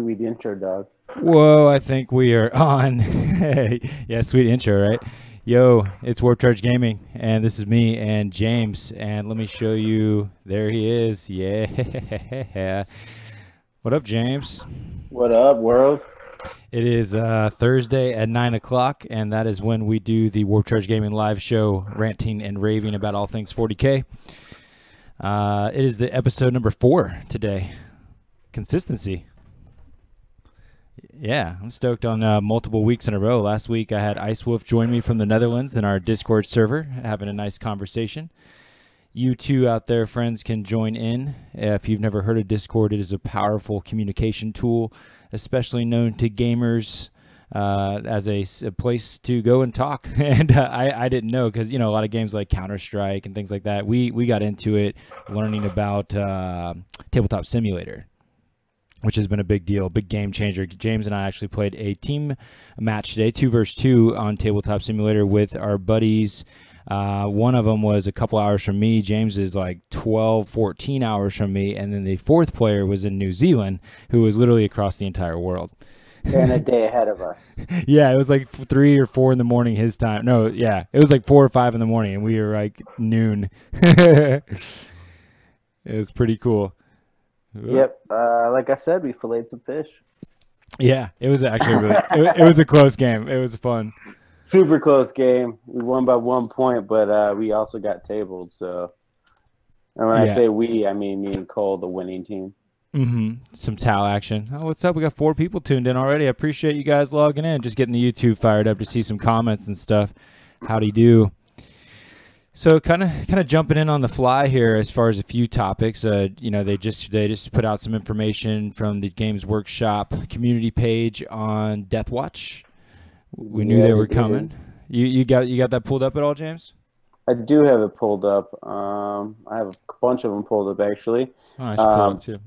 sweet intro, dog. Whoa, I think we are on. Yeah, sweet intro, right? Yo, it's Warp Charge Gaming, and this is me and James, and let me show you. There he is. Yeah. What up, James? What up, world? It is Thursday at 9 o'clock, and that is when we do the Warp Charge Gaming live show, ranting and raving about all things 40K. It is the episode number 4 today. Consistency. Yeah, I'm stoked on multiple weeks in a row. Last week I had Ice Wolf join me from the Netherlands in our Discord server, having a nice conversation. You two out there, friends, can join in. If you've never heard of Discord, it is a powerful communication tool, especially known to gamers as a place to go and talk. And I didn't know because, a lot of games like Counter-Strike and things like that, we got into it learning about Tabletop Simulator, which has been a big deal, big game changer. James and I actually played a team match today, 2 versus 2 on Tabletop Simulator with our buddies. One of them was a couple hours from me. James is like 12, 14 hours from me. And then the fourth player was in New Zealand, who was literally across the entire world. And a day ahead of us. Yeah, it was like 3 or 4 in the morning his time. No, yeah, it was like 4 or 5 in the morning, and we were like noon. It was pretty cool. Yep. Like I said, we filleted some fish. Yeah, it was actually it was a close game. It was fun. Super close game. We won by 1 point, but we also got tabled. So, and when I say we, I mean me and Cole, the winning team. Some towel action. Oh, what's up? We got 4 people tuned in already. I appreciate you guys logging in. Just getting the YouTube fired up to see some comments and stuff. Howdy do. So kind of jumping in on the fly here as far as a few topics. They just put out some information from the Games Workshop community page on Death Watch. We knew they were coming. You got that pulled up at all, James? I do have it pulled up. I have a bunch of them pulled up actually. Oh, I should pull it up too.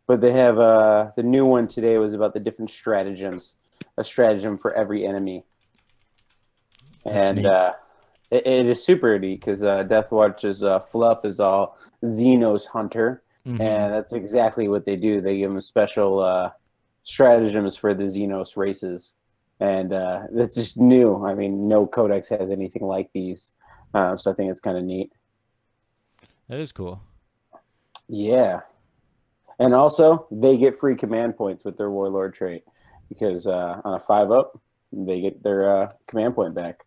But they have the new one today was about the different stratagems. A stratagem for every enemy. That's And neat. It is super neat because Deathwatch's fluff is all Xenos Hunter, and that's exactly what they do. They give them special stratagems for the Xenos races, and that's just new. I mean, no codex has anything like these, so I think it's kind of neat. That is cool. Yeah, and also they get free command points with their Warlord trait because on a 5-up, they get their command point back.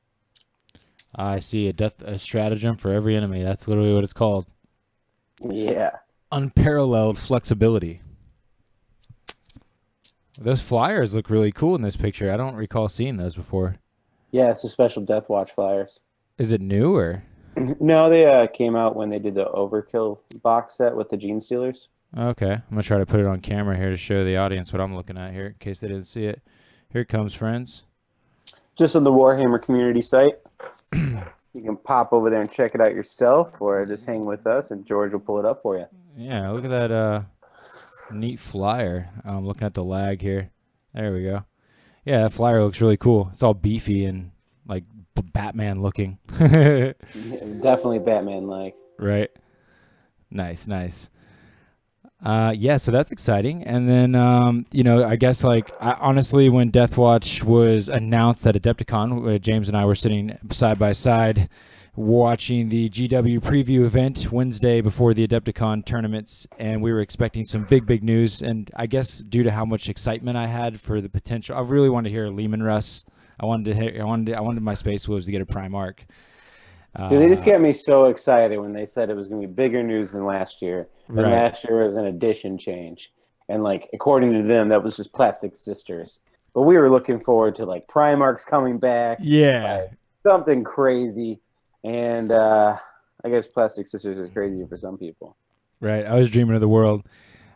I see a stratagem for every enemy. That's literally what it's called. Yeah. Unparalleled flexibility. Those flyers look really cool in this picture. I don't recall seeing those before. Yeah, it's a special Deathwatch flyers. Is it new or? No, they came out when they did the Overkill box set with the Gene Stealers. Okay. I'm going to try to put it on camera here to show the audience what I'm looking at here in case they didn't see it. Here it comes, friends. Just on the Warhammer community site. You can pop over there and check it out yourself or just hang with us and George will pull it up for you. Yeah, look at that neat flyer. I'm looking at the lag here. There we go. Yeah, that flyer looks really cool. It's all beefy and like Batman looking. Yeah, definitely Batman-like. Right. Nice. Yeah, so that's exciting. And then, I guess honestly, when Deathwatch was announced at Adepticon, James and I were sitting side by side watching the GW preview event Wednesday before the Adepticon tournaments, and we were expecting some big news. And I guess due to how much excitement I had for the potential, I really wanted to hear a Lehman Russ. I wanted my Space Wolves to get a Primarch. Dude, they just got me so excited when they said it was going to be bigger news than last year. And Right. last year was an edition change. And, according to them, that was just Plastic Sisters. But we were looking forward to, Primarchs coming back. Yeah. Something crazy. And I guess Plastic Sisters is crazy for some people. Right. I was dreaming of the world.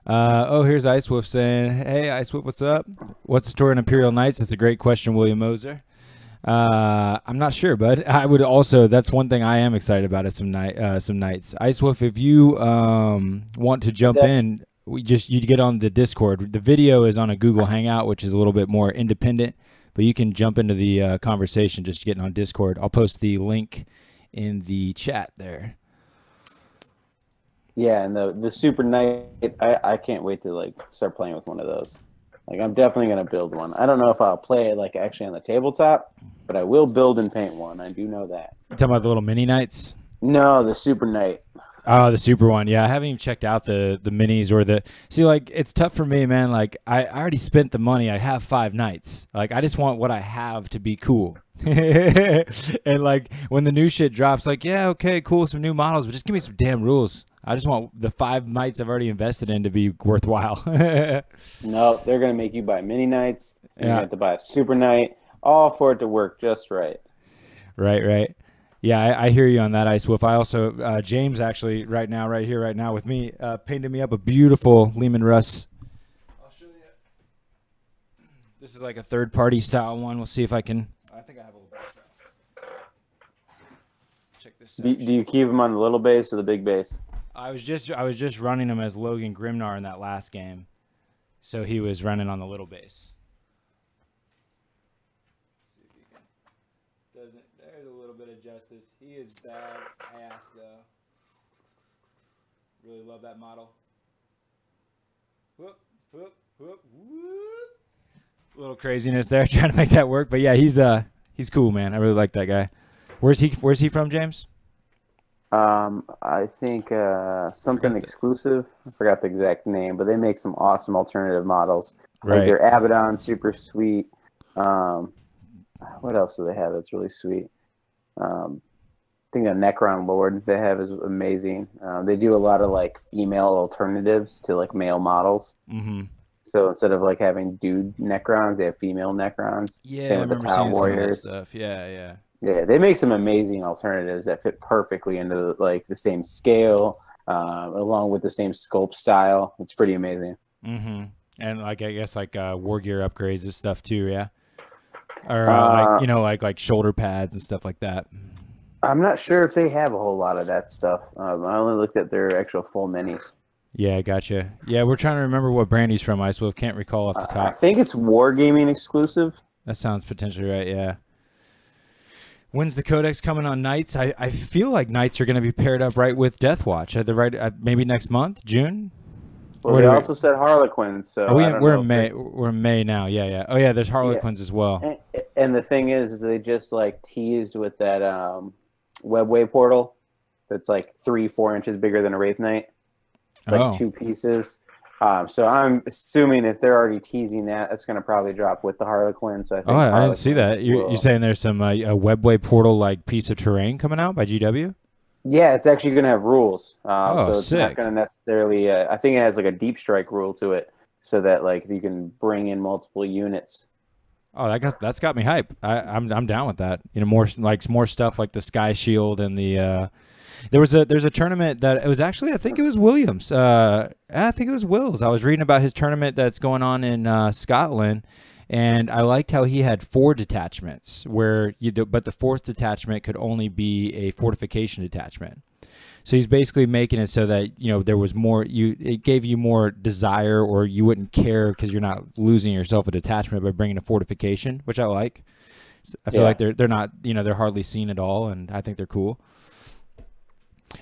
Here's Ice Wolf saying, "Hey, Ice Wolf, what's up? What's the story in Imperial Knights?" It's a great question, William Moser. I'm not sure, but I would also. That's one thing I am excited about is some nights. Ice Wolf, if you want to jump in, you get on the Discord. The video is on a Google Hangout, which is a little bit more independent, but you can jump into the conversation just getting on Discord. I'll post the link in the chat there. Yeah, and the Super Knight, I can't wait to start playing with one of those. Like, I'm definitely going to build one. I don't know if I'll play it, like, actually on the tabletop, but I will build and paint one. I do know that. You talking about the little mini knights? No, the Super Knight. Oh, the super one. Yeah, I haven't even checked out the minis or the. See, like, it's tough for me, man. Like, I already spent the money. I have 5 knights. Like, I just want what I have to be cool. And, like, when the new shit drops, like, yeah, okay, cool, some new models, but just give me some damn rules. I just want the 5 knights I've already invested in to be worthwhile. No, they're going to make you buy mini knights. And you have to buy a Super Knight, all for it to work just right. Right. Yeah, I hear you on that, Ice Wolf. I also, James actually, right now with me, painted me up a beautiful Lehman Russ. I'll show you. This is like a third-party style one. We'll see if I can. I think I have a little background. Check this out. Do you keep them on the little base or the big base? I was just running him as Logan Grimnar in that last game, so he was running on the little base. There's a little bit of justice. He is bad ass though. Really love that model. Whoop, whoop, whoop, whoop. A little craziness there trying to make that work, but yeah, he's cool, man. I really like that guy. Where's he from, James? I think something exclusive. I forgot the exact name, but they make some awesome alternative models. Right. Like their Abaddon, super sweet. What else do they have that's really sweet? I think the Necron Lord they have is amazing. They do a lot of like female alternatives to like male models. Mm-hmm. So instead of like having dude Necrons, they have female Necrons. Yeah, Same I with the remember Tau seeing Warriors. some of that stuff. Yeah. Yeah, they make some amazing alternatives that fit perfectly into like the same scale, along with the same sculpt style. It's pretty amazing. Mm-hmm. And like I guess like war gear upgrades and stuff too, yeah. Or like shoulder pads and stuff like that. I'm not sure if they have a whole lot of that stuff. I only looked at their actual full minis. Yeah, gotcha. Yeah, we're trying to remember what brand he's from, Ice Wolf. Can't recall off the top. I think it's Wargaming exclusive. That sounds potentially right, yeah. When's the Codex coming on Knights? I feel like Knights are going to be paired up right with Deathwatch. Maybe next month, June? Well, they also said Harlequins. So we're in May. We're in May now. Yeah. Oh, yeah, there's Harlequins as well. And the thing is they just like teased with that webway portal that's like 3-4 inches bigger than a Wraith Knight. It's like 2 pieces. So I'm assuming if they're already teasing that, it's going to probably drop with the Harlequin. So I think I didn't see that. You're saying there's some a webway portal like piece of terrain coming out by GW? Yeah, it's actually going to have rules. So it's sick. not going to necessarily. I think it has like a deep strike rule to it, so that like you can bring in multiple units. Oh, that's got me hype. I'm down with that. You know, more stuff like the Sky Shield and the. There's a tournament that it was actually I think it was Williams. I think it was Wills. I was reading about his tournament that's going on in Scotland, and I liked how he had 4 detachments but the 4th detachment could only be a fortification detachment. So he's basically making it so that there was more. It gave you more desire, or you wouldn't care because you're not losing yourself a detachment by bringing a fortification, which I like. I feel like they're not they're hardly seen at all, and I think they're cool.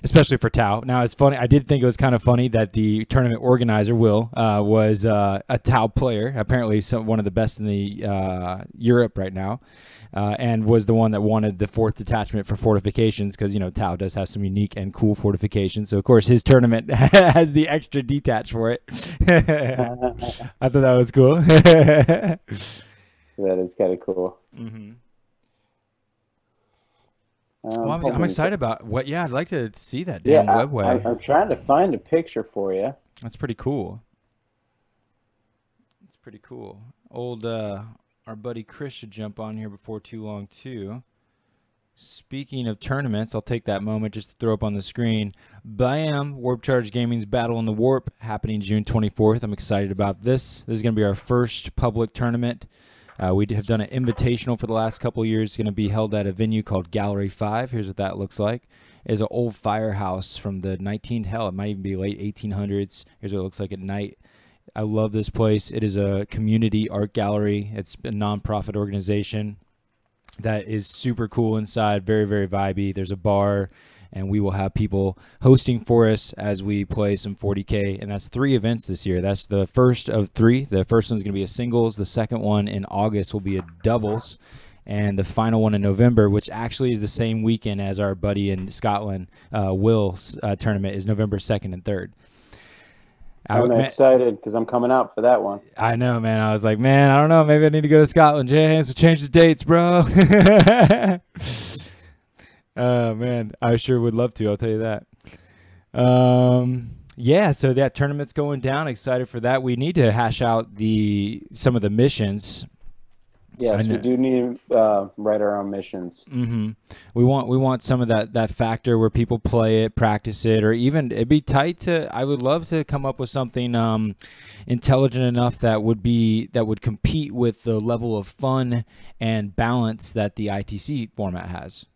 Especially for Tau. Now, it's funny. I did think it was kind of funny that the tournament organizer, Will, was a Tau player, apparently one of the best in the Europe right now, and was the one that wanted the 4th detachment for fortifications because, Tau does have some unique and cool fortifications. So, of course, his tournament has the extra detach for it. I thought that was cool. That is kind of cool. Mm-hmm. Well, I'm excited about what. Yeah, I'd like to see that damn webway. I'm trying to find a picture for you. That's pretty cool. It's pretty cool. Old our buddy Chris should jump on here before too long too. Speaking of tournaments, I'll take that moment just to throw up on the screen. Bam! Warp Charge Gaming's Battle in the Warp happening June 24th. I'm excited about this. This is going to be our first public tournament. We have done an invitational for the last couple of years. It's going to be held at a venue called Gallery 5. Here's what that looks like. It's an old firehouse from the 19th, hell, it might even be late 1800s. Here's what it looks like at night. I love this place. It is a community art gallery. It's a nonprofit organization that is super cool inside, very, very vibey. There's a bar and we will have people hosting for us as we play some 40K, and that's 3 events this year. That's the first of 3. The first one's going to be a singles. The second one in August will be a doubles, and the final one in November, which actually is the same weekend as our buddy in Scotland, Will's tournament, is November 2nd and 3rd. I'm excited because I'm coming out for that one. I know, man. I was like, man, I don't know. Maybe I need to go to Scotland, James. We'll change the dates, bro. Man, I sure would love to. I'll tell you that. Yeah, so that tournament's going down. Excited for that. We need to hash out some of the missions. Yes, we do need to write our own missions. Mm-hmm. We want some of that factor where people play it, practice it, or even it'd be tight to. I would love to come up with something intelligent enough that would compete with the level of fun and balance that the ITC format has.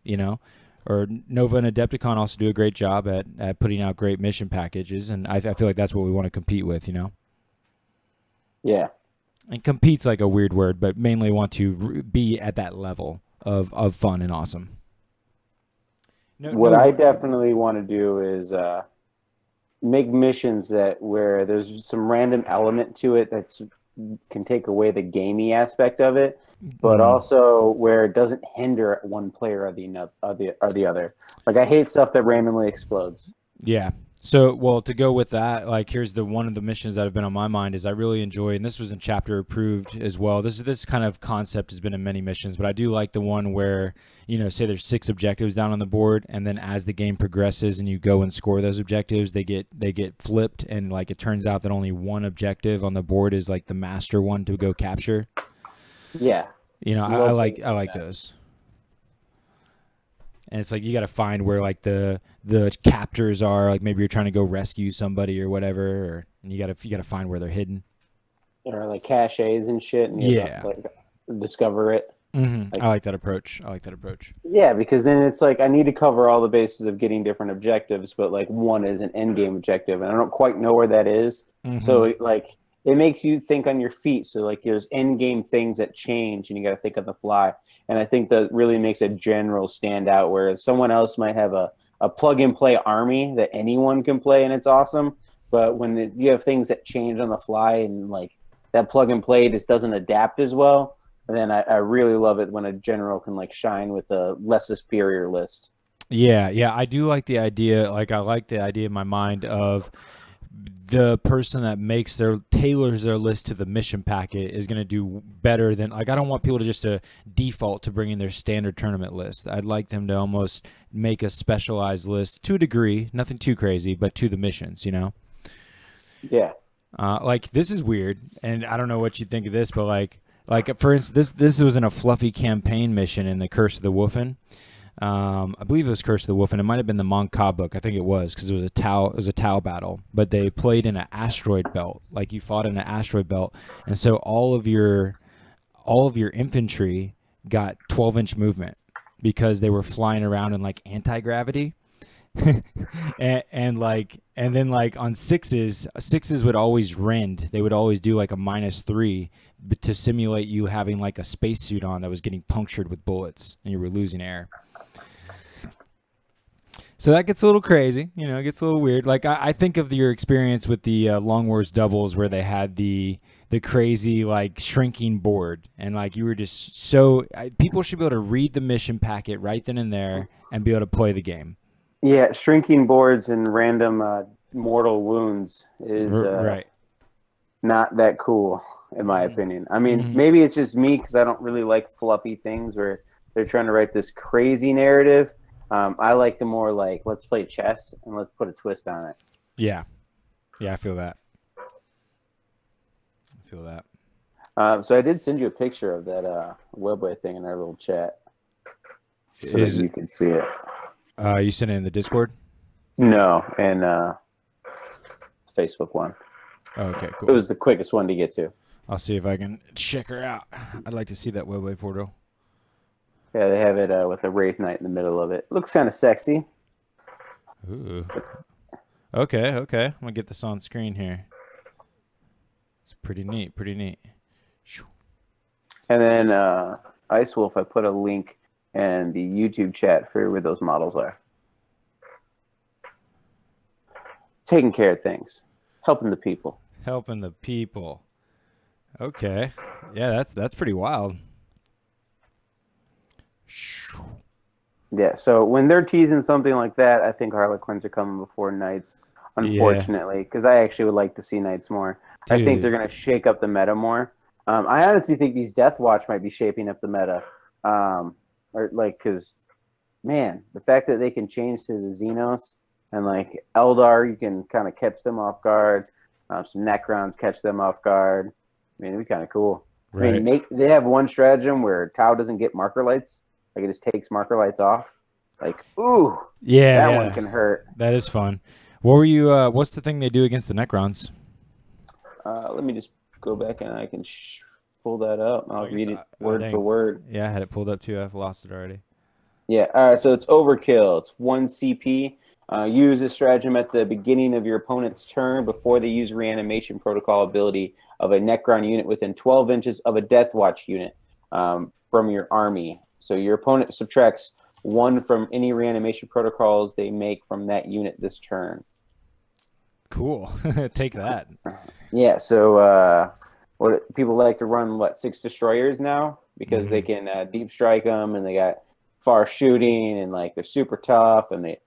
Or Nova and Adepticon also do a great job at putting out great mission packages, and I feel like that's what we want to compete with. Yeah. And compete's like a weird word, but mainly want to be at that level of fun and awesome. What I definitely want to do is make missions where there's some random element to it that can take away the gamey aspect of it, but also where it doesn't hinder one player or the other. Like, I hate stuff that randomly explodes. Yeah. So, well, to go with that, like, here's one of the missions that have been on my mind is I really enjoy, and this was in chapter approved as well. This kind of concept has been in many missions, but I do like the one where, say there's 6 objectives down on the board, and then as the game progresses and you go and score those objectives, they get flipped, and like it turns out that only one objective on the board is like the master one to go capture. Yeah. I like those. And it's like you got to find where like the captors are. Like maybe you're trying to go rescue somebody or whatever, and you got to find where they're hidden. Or like caches and shit. And you have to, like, discover it. Mm-hmm. I like that approach. Yeah, because then it's like I need to cover all the bases of getting different objectives, but like one is an end game objective, and I don't quite know where that is. Mm-hmm. So like it makes you think on your feet. So like there's end game things that change, and you got to think on the fly. And I think that really makes a general stand out, whereas someone else might have a plug-and-play army that anyone can play, and it's awesome. But when you have things that change on the fly and like that plug-and-play just doesn't adapt as well, then I really love it when a general can like shine with a less superior list. Yeah, I do like the idea. Like I like the idea in my mind of the person that tailors their list to the mission packet is going to do better than, like, I don't want people to just default to bringing their standard tournament list. I'd like them to almost make a specialized list to a degree, nothing too crazy, but to the missions, Yeah. Like this is weird, and I don't know what you think of this, but like for instance, this was in a fluffy campaign mission in the Curse of the Wolfen. I believe it was Curse of the Wolf, and it might have been the Monka book. I think it was because it was a Tau battle. But they played in an asteroid belt, like you fought in an asteroid belt, and so all of your infantry got 12-inch movement because they were flying around in like anti-gravity. and then on sixes would always rend. They would always do like a -3 to simulate you having like a spacesuit on that was getting punctured with bullets and you were losing air. So that gets a little crazy, it gets a little weird. Like I think of your experience with the Long Wars doubles where they had the crazy like shrinking board, and like you were just people should be able to read the mission packet right then and there and be able to play the game. Yeah, shrinking boards and random mortal wounds is right. Not that cool, in my opinion. I mean, maybe it's just me because I don't really like fluffy things where they're trying to write this crazy narrative. I like the more like, let's play chess and let's put a twist on it. Yeah, I feel that. So I did send you a picture of that webway thing in our little chat so that you can see it. You sent it in the Discord? No, and Facebook one. Okay, cool. It was the quickest one to get to. I'll see if I can check her out. I'd like to see that webway portal. Yeah, they have it with a Wraith Knight in the middle of it. Looks kind of sexy. Ooh. Okay. I'm going to get this on screen here. It's pretty neat. And then Ice Wolf, I put a link in the YouTube chat for where those models are. taking care of things, helping the people. Helping the people. Okay. Yeah, that's pretty wild. Yeah, so when they're teasing something like that, I think Harlequins are coming before Knights, unfortunately, because I actually would like to see Knights more. Dude. I think they're going to shake up the meta more. I honestly think these Death Watch might be shaping up the meta. Because, man, the fact that they can change to the Xenos and, like, Eldar, you can kind of catch them off guard. Some Necrons catch them off guard. I mean, it'd be kind of cool. Right. I mean, they have one stratagem where Tau doesn't get marker lights. Like, it just takes marker lights off. Like, ooh. Yeah. That one can hurt. That is fun. What were you, what's the thing they do against the Necrons? Let me just go back and I can pull that up. I'll read it word for word. Yeah, I had it pulled up too. I've lost it already. Yeah, all right, so it's Overkill. It's 1 CP. Use this stratagem at the beginning of your opponent's turn before they use reanimation protocol ability of a Necron unit within 12 inches of a Death Watch unit from your army. So your opponent subtracts 1 from any reanimation protocols they make from that unit this turn. Cool. Take that. Yeah, so what people like to run, 6 destroyers now? Because they can deep strike them, and they got far shooting, and like they're super tough, and they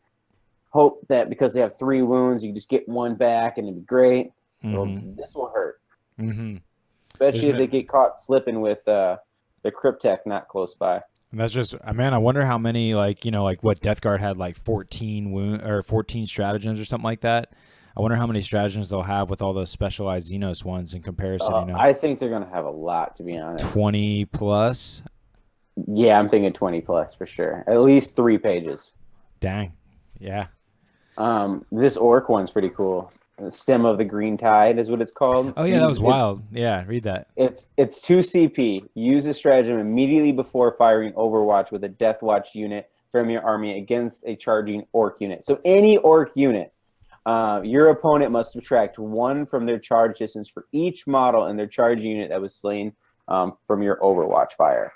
hope that because they have 3 wounds, you just get 1 back, and it'd be great. Well, this will hurt. Especially if they get caught slipping with the Cryptek not close by. And that's just, man, I wonder how many, like, you know, like what Death Guard had, like 14 stratagems or something like that. I wonder how many stratagems they'll have with all those specialized Xenos ones in comparison. You know, I think they're going to have a lot, to be honest. 20 plus? Yeah, I'm thinking 20 plus for sure. At least 3 pages. Dang. Yeah. This Orc one's pretty cool. The Stem of the Green Tide is what it's called. Oh, yeah, that was wild. Yeah, read that. It's 2 CP. Use a stratagem immediately before firing Overwatch with a Death Watch unit from your army against a charging Orc unit. So any Orc unit, your opponent must subtract 1 from their charge distance for each model in their charge unit that was slain from your Overwatch fire.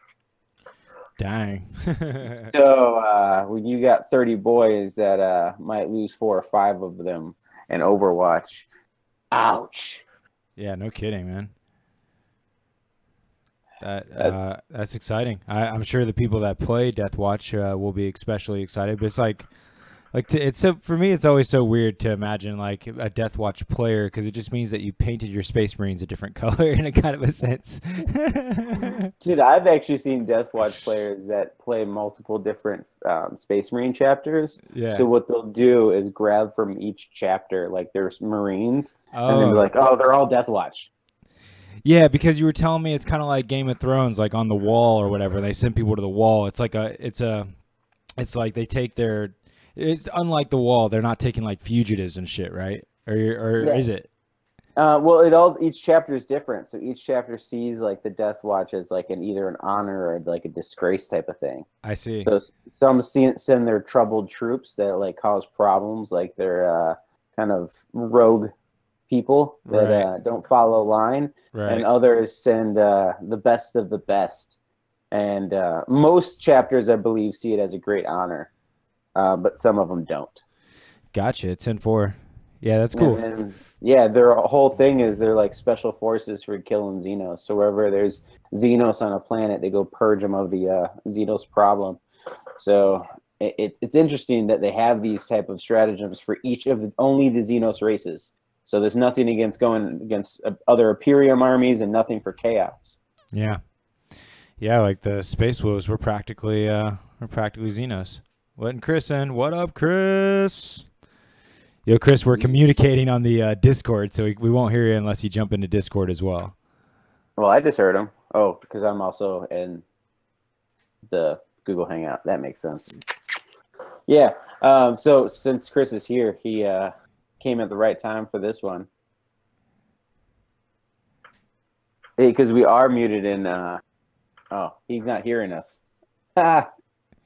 Dang. So when you got 30 boys that might lose 4 or 5 of them in Overwatch, ouch. Yeah, no kidding, man. That's exciting. I'm sure the people that play Death Watch will be especially excited. But it's for me, it's always so weird to imagine like a Death Watch player, because it just means that you painted your Space Marines a different color in a kind of a sense. Dude, I've actually seen Death Watch players that play multiple different Space Marine chapters. Yeah. So what they'll do is grab from each chapter, like there's Marines, and then be like, oh, they're all Death Watch. Yeah, because you were telling me it's kind of like Game of Thrones, like on the wall or whatever. They send people to the wall. It's like they take their. It's unlike the wall. They're not taking like fugitives and shit, right? Or is it? Well, each chapter is different. So each chapter sees like the Death Watch as like either an honor or like a disgrace type of thing. I see. So some send their troubled troops that like cause problems, like they're kind of rogue people that don't follow line, and others send the best of the best. And most chapters, I believe, see it as a great honor. But some of them don't. Gotcha. It's 10-4. Yeah, that's cool. And their whole thing is they're like special forces for killing Xenos. So wherever there's Xenos on a planet, they go purge them of the Xenos problem. So it's interesting that they have these type of stratagems for each of only the Xenos races. So there's nothing against going against other Imperium armies and nothing for Chaos. Yeah. Yeah, like the Space Wolves, we're practically Xenos. Letting Chris in. What up, Chris? Yo, Chris, we're communicating on the Discord, so we won't hear you unless you jump into Discord as well. Well, I just heard him. Oh, because I'm also in the Google Hangout. That makes sense. Yeah. So since Chris is here, he came at the right time for this one. Because we are muted in... he's not hearing us. Because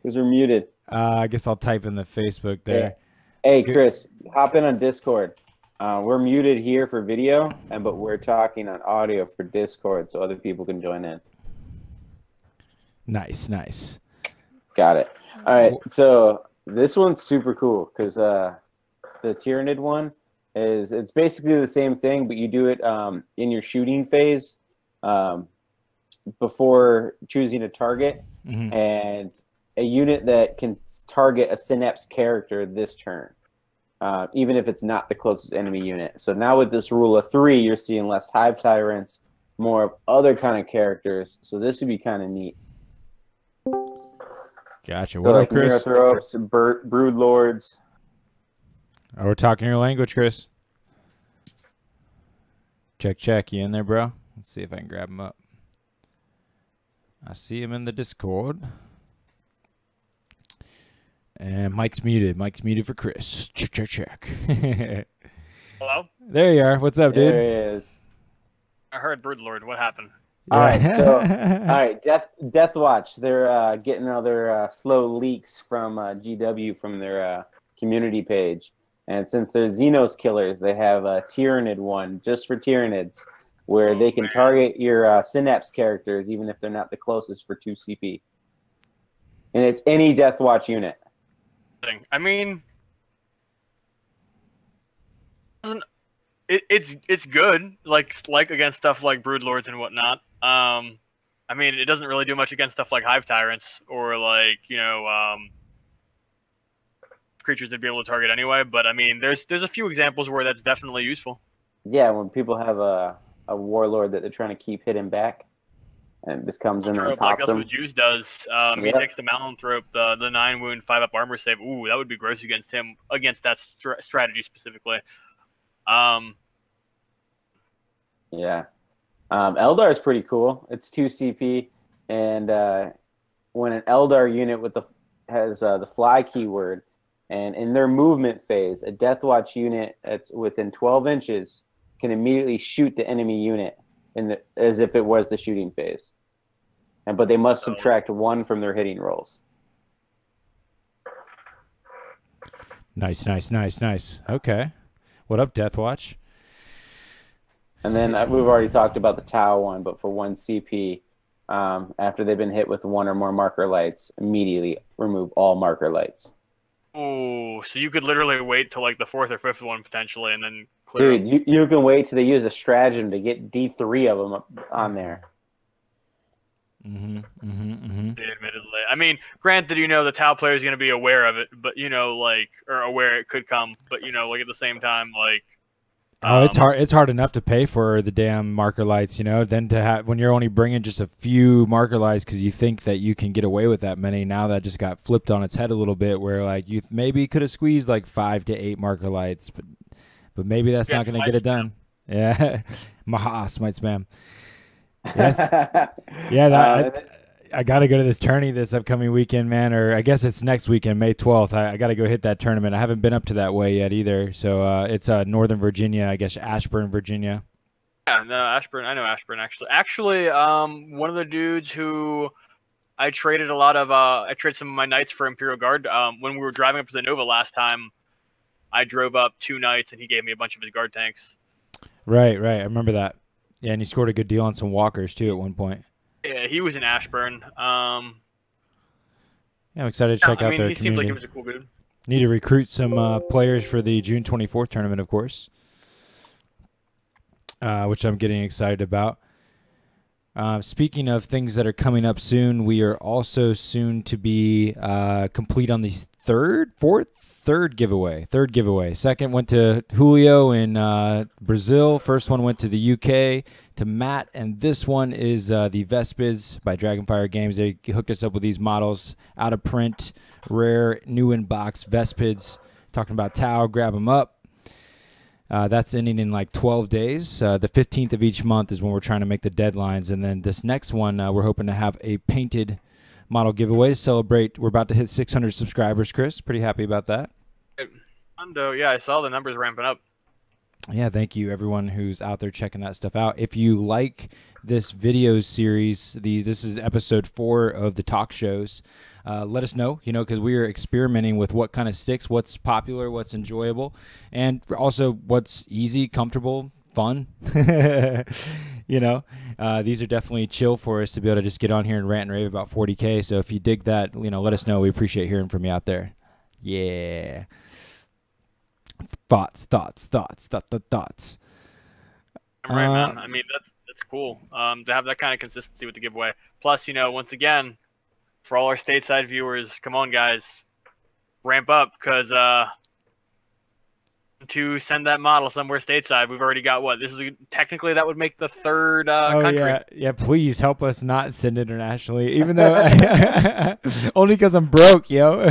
we're muted. I guess I'll type in the Facebook there. Hey, Chris, hop in on Discord. We're muted here for video, but we're talking on audio for Discord so other people can join in. Nice. Got it. All right, so this one's super cool because the Tyranid one, is it's basically the same thing, but you do it in your shooting phase before choosing a target, and a unit that can target a Synapse character this turn, even if it's not the closest enemy unit. So now with this rule of 3, you're seeing less Hive Tyrants, more of other kind of characters. So this would be kind of neat. Gotcha. What up, Chris? Neurothropes, Brood Lords. Oh, we're talking your language, Chris. Check. You in there, bro? Let's see if I can grab him up. I see him in the Discord. And Mike's muted. Mike's muted for Chris. Check. Hello? There you are. What's up, dude? There he is. I heard Broodlord. What happened? All right. Death Watch. They're getting other slow leaks from GW from their community page. And since they're Xenos killers, they have a Tyrannid one just for Tyrannids, where they can target your Synapse characters even if they're not the closest for 2 CP. And it's any Death Watch unit. I mean, it's good, like against stuff like Broodlords and whatnot. I mean, it doesn't really do much against stuff like Hive Tyrants or like creatures that'd be able to target anyway. But I mean, there's a few examples where that's definitely useful. Yeah, when people have a warlord that they're trying to keep hidden back, and this comes in and pops that's them. what Juice does. He takes the Malanthrope, the 9-wound 5-up armor save. Ooh, that would be gross against him, against that strategy specifically. Yeah. Eldar is pretty cool. It's 2 CP, and when an Eldar unit has the fly keyword, and in their movement phase, a Death Watch unit that's within 12 inches can immediately shoot the enemy unit as if it was the shooting phase. But they must subtract 1 from their hitting rolls. Nice. Okay. What up, Death Watch? And then we've already talked about the Tau one, but for 1 CP, after they've been hit with 1 or more marker lights, immediately remove all marker lights. Oh, so you could literally wait till like the 4th or 5th one potentially, and then clear. Dude, you can wait till they use a stratagem to get D3 of them on there. Admittedly, I mean, granted, the Tau player is going to be aware of it, but or aware it could come, but like at the same time, like. Oh, it's hard. It's hard enough to pay for the damn marker lights, Then to have when you're only bringing just a few marker lights because you think that you can get away with that many. Now that just got flipped on its head a little bit, where like you maybe could have squeezed like 5 to 8 marker lights, but maybe that's not going to get it done. Yeah, Mahas might spam. Yes, yeah. I got to go to this tourney this upcoming weekend, man. Or I guess it's next weekend, May 12th. I got to go hit that tournament. I haven't been up to that way yet either. So it's Northern Virginia, I guess Ashburn, Virginia. Yeah, no, Ashburn. I know Ashburn, actually. Actually, one of the dudes who I traded I traded some of my knights for Imperial Guard. When we were driving up to the Nova last time, I drove up 2 knights, and he gave me a bunch of his guard tanks. Right. I remember that. Yeah, and he scored a good deal on some walkers, too, at one point. Yeah, he was in Ashburn. Yeah, I'm excited to check out their community. He seemed like he was a cool dude. Need to recruit some players for the June 24th tournament, of course, which I'm getting excited about. Speaking of things that are coming up soon, we are also soon to be complete on the third giveaway. Second went to Julio in Brazil. First one went to the UK to Matt, and this one is the Vespids by Dragonfire Games. They hooked us up with these models, out of print, rare, new in box Vespids. Talking about Tau, grab them up. That's ending in like 12 days. The 15th of each month is when we're trying to make the deadlines, and then this next one we're hoping to have a painted model giveaway to celebrate. We're about to hit 600 subscribers, Chris. Pretty happy about that. Yeah, I saw the numbers ramping up. Yeah, thank you everyone who's out there checking that stuff out. If you like this video series, this is episode 4 of the talk shows. Let us know, because we are experimenting with what kind of sticks, what's popular, what's enjoyable, and also what's easy, comfortable, fun. These are definitely chill for us to be able to just get on here and rant and rave about 40K. So if you dig that, let us know. We appreciate hearing from you out there. Yeah. Thoughts. Right, man. I mean, that's cool. To have that kind of consistency with the giveaway. Plus, once again, for all our stateside viewers, come on, guys, ramp up, because to send that model somewhere stateside, we've already got what? This is technically that would make the third country. Yeah. Please help us not send internationally, even though only because I'm broke, yo.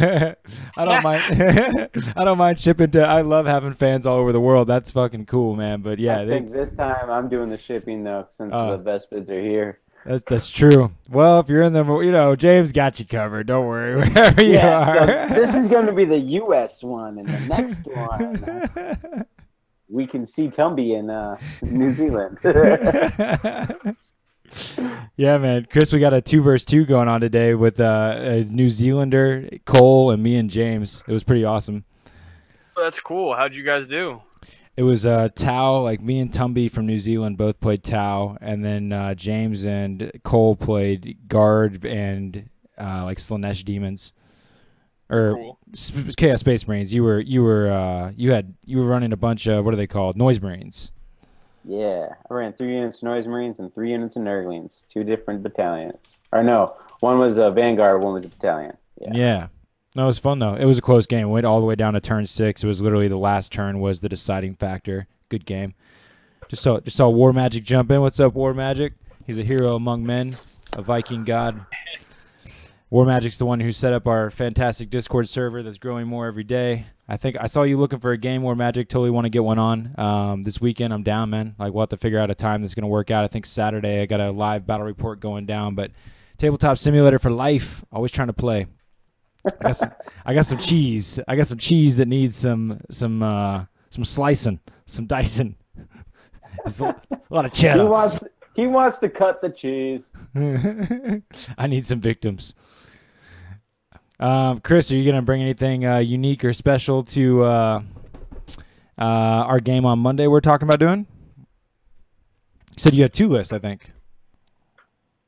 I don't mind. I don't mind shipping to. I love having fans all over the world. That's fucking cool, man. But yeah, I think this time I'm doing the shipping though, since the Vespids are here. That's true. Well, if you're in the, James got you covered. Don't worry, wherever you are. So this is going to be the U.S. one, and the next one we can see Tumby in New Zealand. Yeah, man, Chris, we got a 2-versus-2 going on today with a New Zealander, Cole, and me and James. It was pretty awesome. Oh, that's cool. How'd you guys do? It was Tau, like me and Tumby from New Zealand both played Tau, and then James and Cole played Guard and like Slanesh Demons, or cool. Chaos Space Marines. You were running a bunch of, what are they called? Noise Marines. Yeah, I ran 3 units of Noise Marines and 3 units of Nurglings, 2 different battalions. Or no, one was a Vanguard, one was a battalion. Yeah. No, it was fun, though. It was a close game. It went all the way down to turn 6. It was literally the last turn was the deciding factor. Good game. Just saw War Magic jump in. What's up, War Magic? He's a hero among men, a Viking god. War Magic's the one who set up our fantastic Discord server that's growing more every day. I think I saw you looking for a game, War Magic. Totally want to get one on. This weekend, I'm down, man. Like, we'll have to figure out a time that's going to work out. I think Saturday I got a live battle report going down. But Tabletop Simulator for life. Always trying to play. I got some cheese. I got some cheese that needs some slicing, some dicing. There's a lot of cheddar. He wants to cut the cheese. I need some victims. Chris, are you gonna bring anything unique or special to our game on Monday? We're talking about doing. You said you had 2 lists, I think.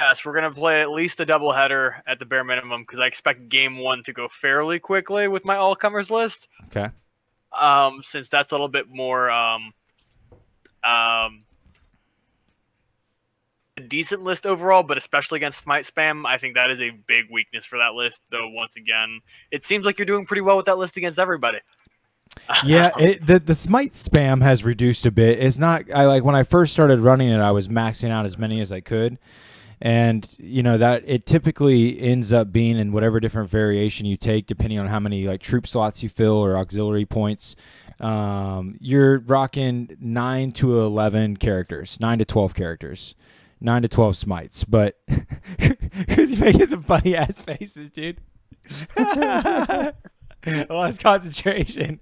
Yes, we're going to play at least a doubleheader at the bare minimum, because I expect game 1 to go fairly quickly with my all-comers list. Okay. Since that's a little bit more a decent list overall, but especially against Smite Spam, I think that is a big weakness for that list, though once again, it seems like you're doing pretty well with that list against everybody. Yeah, the Smite spam has reduced a bit. It's not, when I first started running it, I was maxing out as many as I could. And, that it typically ends up being in whatever different variation you take, depending on how many troop slots you fill or auxiliary points. You're rocking 9 to 11 characters, 9 to 12 characters, 9 to 12 smites. But you're making some funny ass faces, dude. I lost concentration.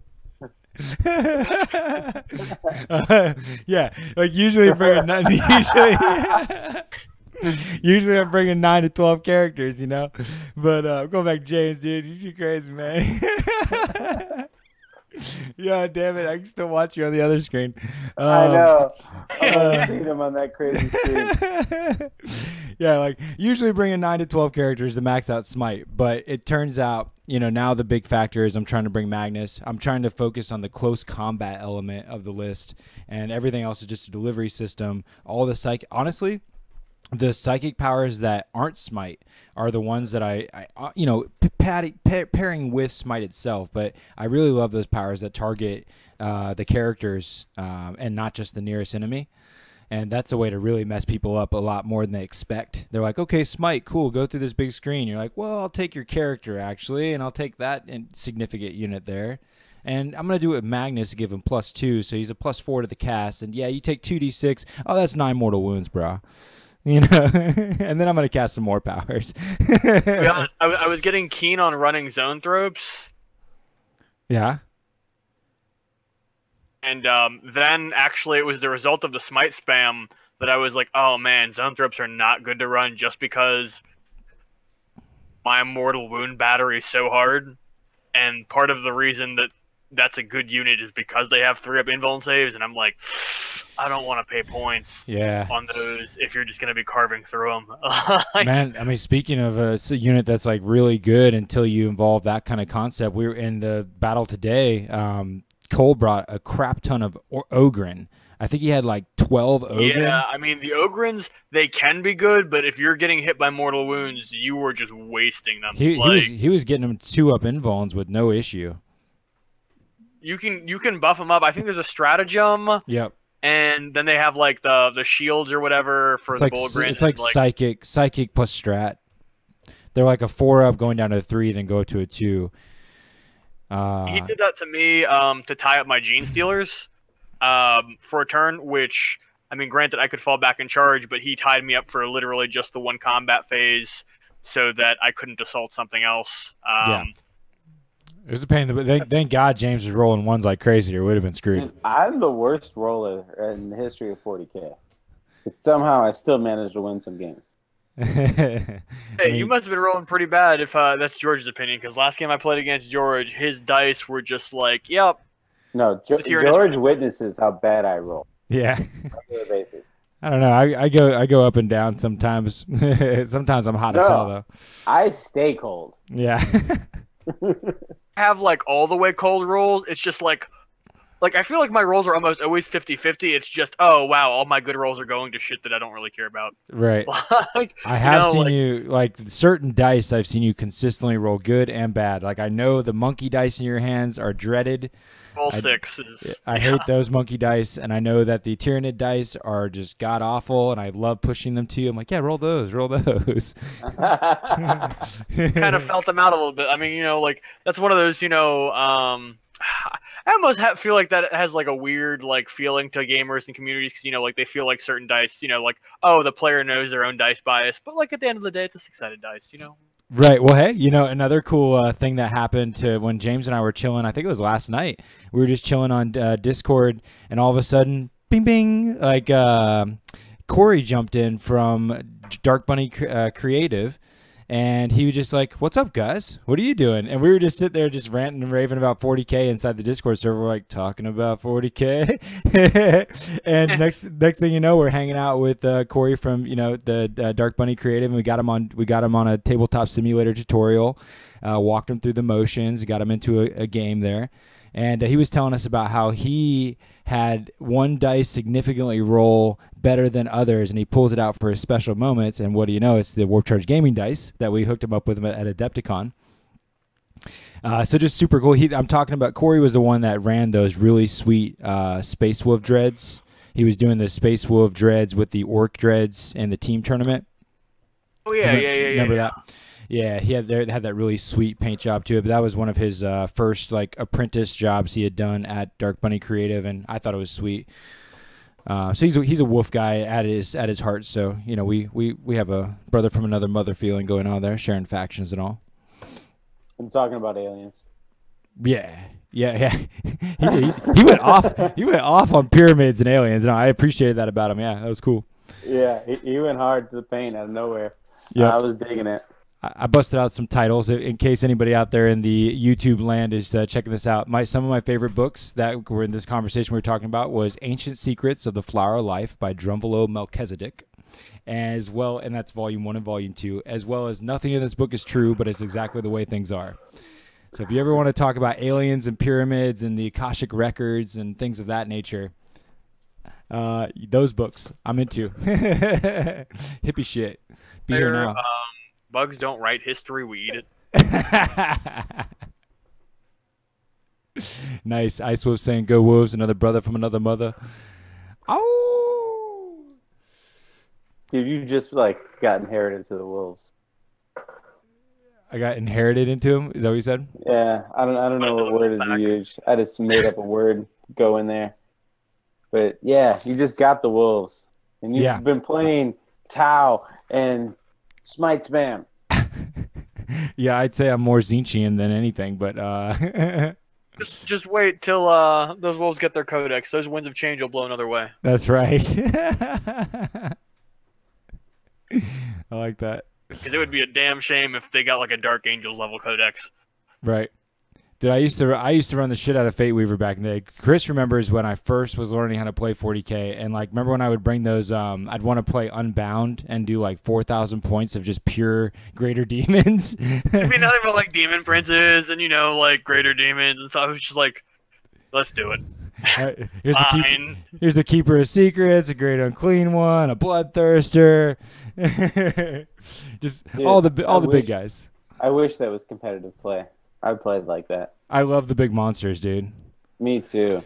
Yeah, usually usually I'm bringing 9 to 12 characters, But going back to James, dude, you're crazy, man. Yeah, damn it, I can still watch you on the other screen. I know. I've seen him on that crazy screen. Yeah, usually bringing 9 to 12 characters to max out Smite, but it turns out, now the big factor is I'm trying to bring Magnus. I'm trying to focus on the close combat element of the list, and everything else is just a delivery system. All the honestly, the psychic powers that aren't Smite are the ones that I pairing with Smite itself, but I really love those powers that target the characters and not just the nearest enemy. And that's a way to really mess people up a lot more than they expect. They're like, okay, Smite, cool, go through this big screen. You're like, well, I'll take your character, actually, and I'll take that significant unit there. And I'm going to do it with Magnus to give him +2, so he's a +4 to the cast. And, yeah, you take 2d6. Oh, that's 9 mortal wounds, bro. And then I'm going to cast some more powers. I was getting keen on running Zone Tropes. Yeah. And then, actually, it was the result of the Smite spam that I was like, oh, man, Zone Tropes are not good to run just because my mortal wound battery is so hard. And part of the reason that that's a good unit is because they have 3-up invuln saves, and I'm like, I don't want to pay points on those if you're just going to be carving through them. Man, I mean, speaking of a unit that's really good until you involve that kind of concept, we were in the battle today. Cole brought a crap ton of Ogren. I think he had like 12 Ogren. Yeah, I mean, the Ogrins, they can be good, but if you're getting hit by mortal wounds, you were just wasting them. He was getting them 2-up invulns with no issue. You can buff them up. I think there's a stratagem. Yep. And then they have like the shields or whatever for the Bullgrin. It's like psychic plus strat. They're like a 4-up going down to a 3, then go to a 2. He did that to me to tie up my Gene Stealers for a turn, which, I mean, granted, I could fall back and charge, but he tied me up for literally just the one combat phase so that I couldn't assault something else. Yeah. It was a pain, but thank God James was rolling ones like crazy, or would have been screwed. Dude, I'm the worst roller in the history of 40K. But somehow I still managed to win some games. Hey, you must have been rolling pretty bad if that's George's opinion, because last game I played against George, his dice were just like, yep. No, George witnesses how bad I roll. Yeah. On a regular basis. I don't know. I go up and down sometimes. Sometimes I'm hot as hell, though. I stay cold. Yeah. Have like all the way cold rolls. It's just like I feel like my rolls are almost always 50-50. It's just, oh wow, all my good rolls are going to shit that I don't really care about. Right. Like, I have seen you, like certain dice, I've seen you consistently roll good and bad. Like I know the monkey dice in your hands are dreaded. Roll 6s. I hate those monkey dice, and I know that the Tyrannid dice are just god awful, and I love pushing them to you. I'm like, yeah, roll those. Kind of felt them out a little bit. I mean, like that's one of those, I almost feel like that has like a weird like feeling to gamers and communities because like they feel like certain dice, like, oh, the player knows their own dice bias, but like at the end of the day, it's a 6-sided dice, Right. Well, hey, another cool thing that happened to when James and I were chilling, I think it was last night. We were just chilling on Discord, and all of a sudden, bing, bing, like Corey jumped in from Dark Bunny Creative, and he was just like, "What's up, guys? What are you doing?" And we were just sitting there, just ranting and raving about 40K inside the Discord server, like talking about 40K. And next thing you know, we're hanging out with Corey from the Dark Bunny Creative, and we got him on a tabletop simulator tutorial, walked him through the motions, got him into a game there, and he was telling us about how he had one dice significantly roll better than others, and he pulls it out for his special moments, and what do you know, it's the Warp Charge Gaming dice that we hooked him up with at Adepticon. So just super cool. I'm talking about Corey was the one that ran those really sweet Space Wolf dreads. He was doing the Space Wolf dreads with the Orc dreads in the team tournament. Oh yeah, remember that? Yeah, he had that really sweet paint job to it, but that was one of his first like apprentice jobs he had done at Dark Bunny Creative, and I thought it was sweet. So he's a wolf guy at his heart. So we have a brother from another mother feeling going on there, sharing factions and all. I'm talking about aliens. Yeah. he went off. He went off on pyramids and aliens, and I appreciated that about him. Yeah, that was cool. Yeah, he went hard to the paint out of nowhere. Yeah, I was digging it. I busted out some titles in case anybody out there in the YouTube land is checking this out. Some of my favorite books that were in this conversation we were talking about was Ancient Secrets of the Flower of Life by Drumvalo Melchizedek, as well, and that's Volume 1 and Volume 2, as well as Nothing in this book is true, but it's exactly the way things are. So if you ever want to talk about aliens and pyramids and the Akashic records and things of that nature, those books I'm into. Hippie shit. Be here now. Bugs don't write history, we eat it. Nice. Ice Wolf saying, "Go Wolves," another brother from another mother. Oh! Dude, you just got inherited to the wolves. I got inherited into him? Is that what you said? Yeah, I don't know what word to use. I just made up a word, go in there. But yeah, you just got the wolves. And you've been playing Tau and Smite Spam. Yeah, I'd say I'm more Zinchian than anything, but just wait till those wolves get their codex. Those winds of change will blow another way. That's right. I like that. Because it would be a damn shame if they got like a Dark Angels level codex. Right. Dude, I used to run the shit out of Fate Weaver back in the day. Chris remembers when I first was learning how to play 40K, and remember when I would bring those, I'd want to play Unbound and do 4,000 points of just pure Greater Demons. I mean, nothing but demon princes and greater demons and stuff. It was just Let's do it. Here's a keeper of secrets, a great unclean one, a bloodthirster. Just Dude, all the big guys. I wish that was competitive play. I played like that. I love the big monsters, dude. Me too.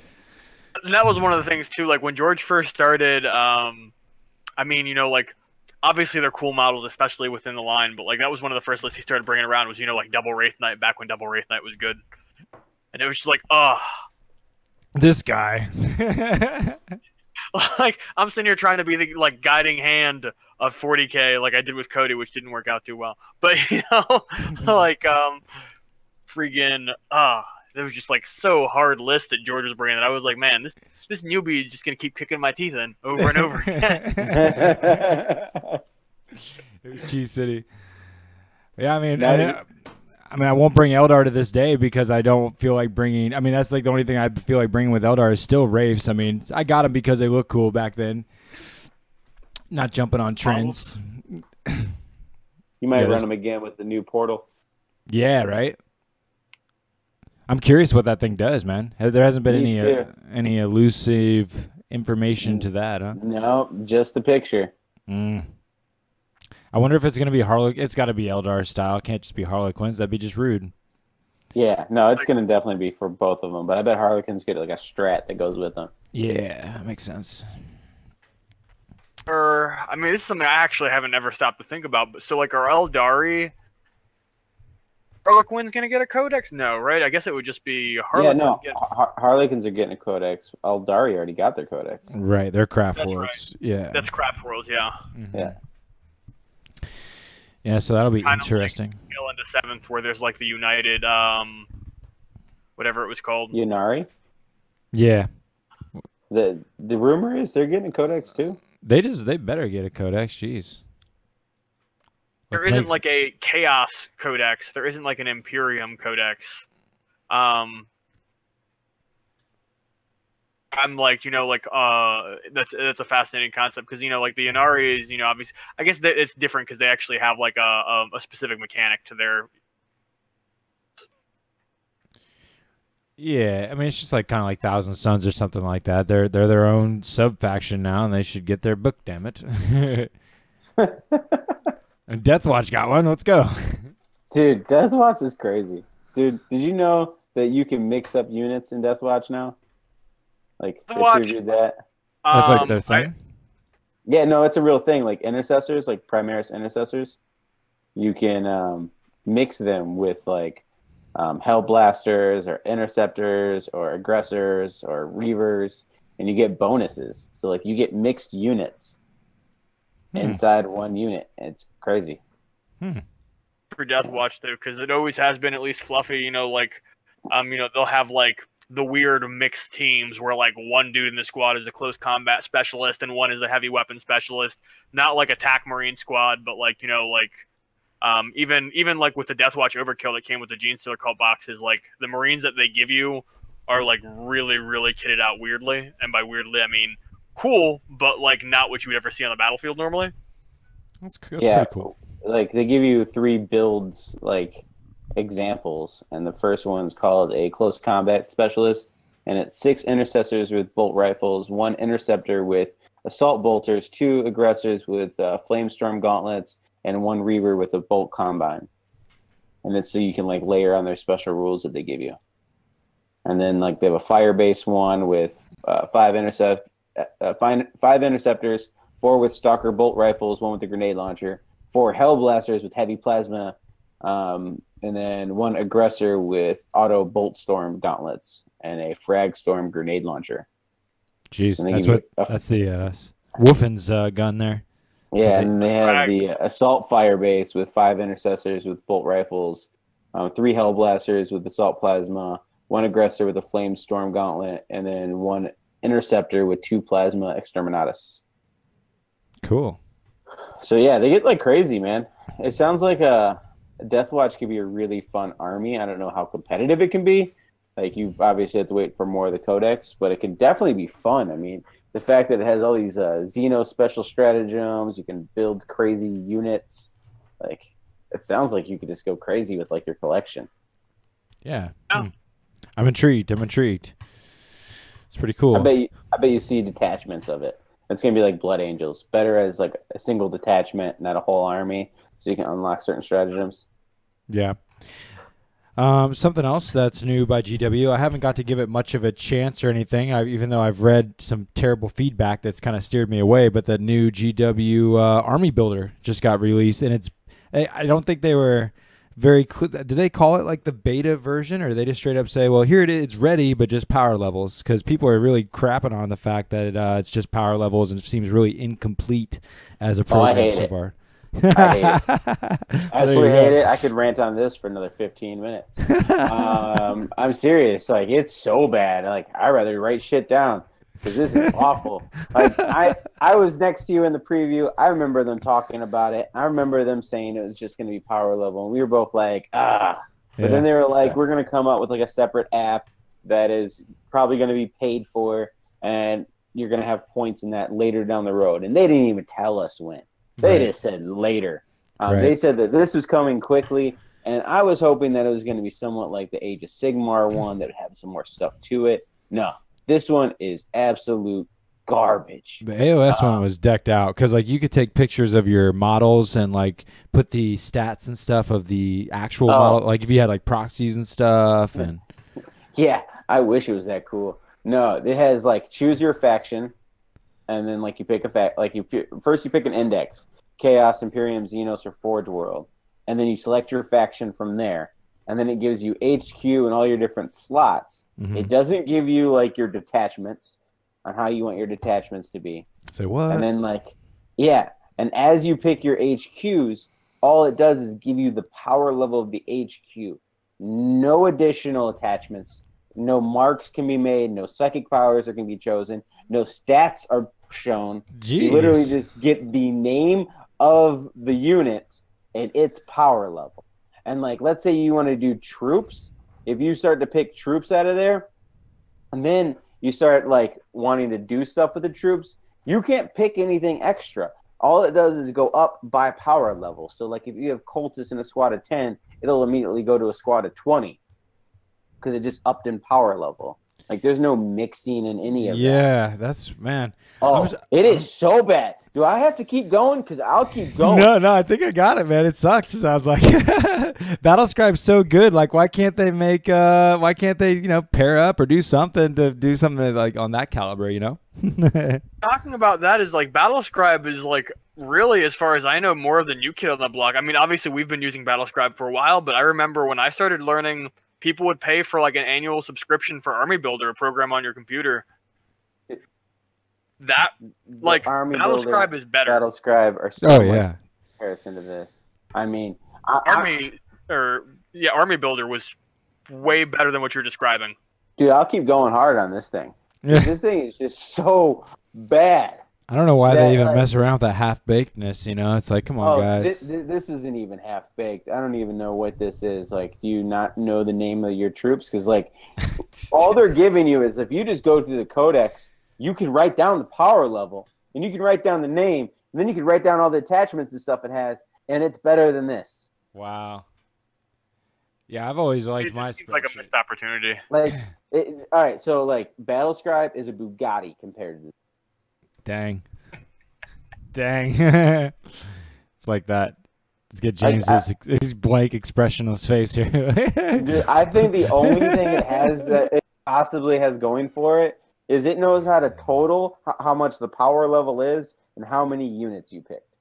And that was one of the things too. Like when George first started, like obviously they're cool models, especially within the line. But like that was one of the first lists he started bringing around was like Double Wraith Knight back when Double Wraith Knight was good, and it was just like, this guy. like I'm sitting here trying to be the like guiding hand of 40k, like I did with Cody, which didn't work out too well. But like freaking it was just like so hard list that George was bringing that I was like, man, this newbie is just gonna keep kicking my teeth in over and over again. It was Cheese City. Yeah, I mean, I won't bring Eldar to this day because I don't feel like bringing. I mean, that's like the only thing I feel like bringing with Eldar is still Wraiths. I mean, I got them because they look cool back then. Not jumping on trends. You might run them again with the new portal. Yeah, right. I'm curious what that thing does, man. There hasn't been any elusive information to that, huh? No, just the picture. I wonder if it's going to be It's got to be Eldar style. It can't just be Harlequins. That'd be just rude. Yeah, no, it's going to definitely be for both of them. But I bet Harlequins get like a strat that goes with them. Yeah, that makes sense. I mean, this is something I actually haven't ever stopped to think about. But so, like, are Eldari Harlequins gonna get a codex? No, right? I guess it would just be Harlequins. Yeah, no, Harlequins are getting a codex. Eldari already got their codex. Right, they're craft worlds. Right. Yeah, that's craft worlds. Yeah. Mm-hmm. Yeah. Yeah, so that'll be interesting. Like Kill into 7th, where there's like the United, whatever it was called. Yunari. Yeah. The rumor is they're getting a codex too. They better get a codex. Jeez. There isn't like a Chaos Codex. There isn't like an Imperium Codex. I'm like, that's a fascinating concept because like the Inari is, obviously, I guess that it's different because they actually have like a specific mechanic to their. Yeah, I mean it's just like kind of like Thousand Sons or something like that. They're their own sub faction now, and they should get their book. Damn it. And Deathwatch got one. Let's go. Dude, Deathwatch is crazy. Dude, did you know that you can mix up units in Deathwatch now? Like, they previewed that. That's like their thing? Yeah, no, it's a real thing. Like, intercessors, like Primaris intercessors, you can mix them with, like, Hellblasters or Interceptors or Aggressors or Reavers, and you get bonuses. So, like, you get mixed units inside one unit. It's crazy. For Deathwatch though, because it always has been at least fluffy. They'll have like the weird mixed teams where like one dude in the squad is a close combat specialist and one is a heavy weapon specialist. Not like attack marine squad, but like even like with the Deathwatch Overkill that came with the Gene Stealer cult boxes, like the marines that they give you are like really really kitted out weirdly, and by weirdly I mean cool, but like not what you would ever see on the battlefield normally. That's pretty cool. Like they give you 3 builds, like examples, and the first one's called a close combat specialist, and it's 6 intercessors with bolt rifles, 1 interceptor with assault bolters, 2 aggressors with flamestorm gauntlets, and 1 reaver with a bolt combine. And it's so you can like layer on their special rules that they give you. And then like they have a fire-based one with 5 interceptors, 4 with stalker bolt rifles, 1 with a grenade launcher, 4 hellblasters with heavy plasma, and then 1 aggressor with auto bolt storm gauntlets and a frag storm grenade launcher. Jeez, that's the Wolfen's gun there. Yeah, and they have the assault fire base with 5 intercessors with bolt rifles, 3 hellblasters with assault plasma, 1 aggressor with a flame storm gauntlet, and then 1 interceptor with 2 plasma exterminatus. Cool. So yeah, they get like crazy, man. It sounds like a Deathwatch could be a really fun army. I don't know how competitive it can be. Like you obviously have to wait for more of the codex, but it can definitely be fun. I mean, the fact that it has all these Xeno special stratagems, you can build crazy units. Like it sounds like you could just go crazy with like your collection. Yeah. I'm intrigued. It's pretty cool. I bet you see detachments of it. It's gonna be like Blood Angels, better as like a single detachment, not a whole army, so you can unlock certain stratagems. Yeah. Something else that's new by GW. I haven't got to give it much of a chance or anything, even though I've read some terrible feedback that's kind of steered me away. But the new GW Army Builder just got released, and I don't think they were very clear. Did they call it like the beta version, or did they just straight up say, well, here it is, it's ready, but just power levels? Because people are really crapping on the fact that it's just power levels and it seems really incomplete as a program so far. I hate it. Absolutely hate it. I could rant on this for another 15 minutes. I'm serious. Like, it's so bad. Like, I'd rather write shit down because this is awful. Like, I was next to you in the preview. I remember them talking about it. I remember them saying it was just going to be power level. And we were both like, ah. But then they were like, we're going to come up with like a separate app that is probably going to be paid for, and you're going to have points in that later down the road. And they didn't even tell us when. They just said later. They said that this was coming quickly, and I was hoping that it was going to be somewhat like the Age of Sigmar one that would have some more stuff to it. No, this one is absolute garbage. The AOS one was decked out because like you could take pictures of your models and like put the stats and stuff of the actual model, like if you had like proxies and stuff. And yeah, I wish it was that cool. No, it has like choose your faction. And then, like, you pick first you pick an index, Chaos, Imperium, Xenos, or Forge World, and then you select your faction from there, and then it gives you HQ and all your different slots. Mm-hmm. It doesn't give you like your detachments on how you want your detachments to be. Say what? And then and as you pick your HQs, all it does is give you the power level of the HQ. No additional attachments. No marks can be made. No psychic powers are going to be chosen. No stats are shown. Jeez. You literally just get the name of the unit and its power level. And like, let's say you want to do troops. If you start to pick troops out of there, and then you start like wanting to do stuff with the troops, you can't pick anything extra. All it does is go up by power level. So like if you have cultists in a squad of 10, it'll immediately go to a squad of 20 because it just upped in power level. Like, there's no mixing in any of that. Yeah, that's, man. It is so bad. Do I have to keep going? Because I'll keep going. No, I think I got it, man. It sucks, it sounds like. Battlescribe's so good. Like, why can't they pair up or do something like on that caliber, you know? Talking about that is, like, Battlescribe is, like, really, as far as I know, more of the new kid on the block. I mean, obviously, we've been using Battlescribe for a while, but I remember when I started learning, people would pay for like an annual subscription for Army Builder, a program on your computer. That like Battlescribe is better. Battlescribe are so much in comparison to this. I mean, Army Builder was way better than what you're describing. Dude, I'll keep going hard on this thing. Yeah. This thing is just so bad. I don't know why they even mess around with that half-bakedness, you know? It's like, come on, guys. This isn't even half-baked. I don't even know what this is. Like, do you not know the name of your troops? Because, like, all they're giving you is if you just go through the codex, you can write down the power level, and you can write down the name, and then you can write down all the attachments and stuff it has, and it's better than this. Wow. Yeah, I've always liked my spreadsheet. Like a missed opportunity. Like, all right, so, like, Battlescribe is a Bugatti compared to this. Dang. It's like that. Let's get James's his blank expression on his face here. Dude, I think the only thing it has that it possibly has going for it is it knows how to total how much the power level is and how many units you picked.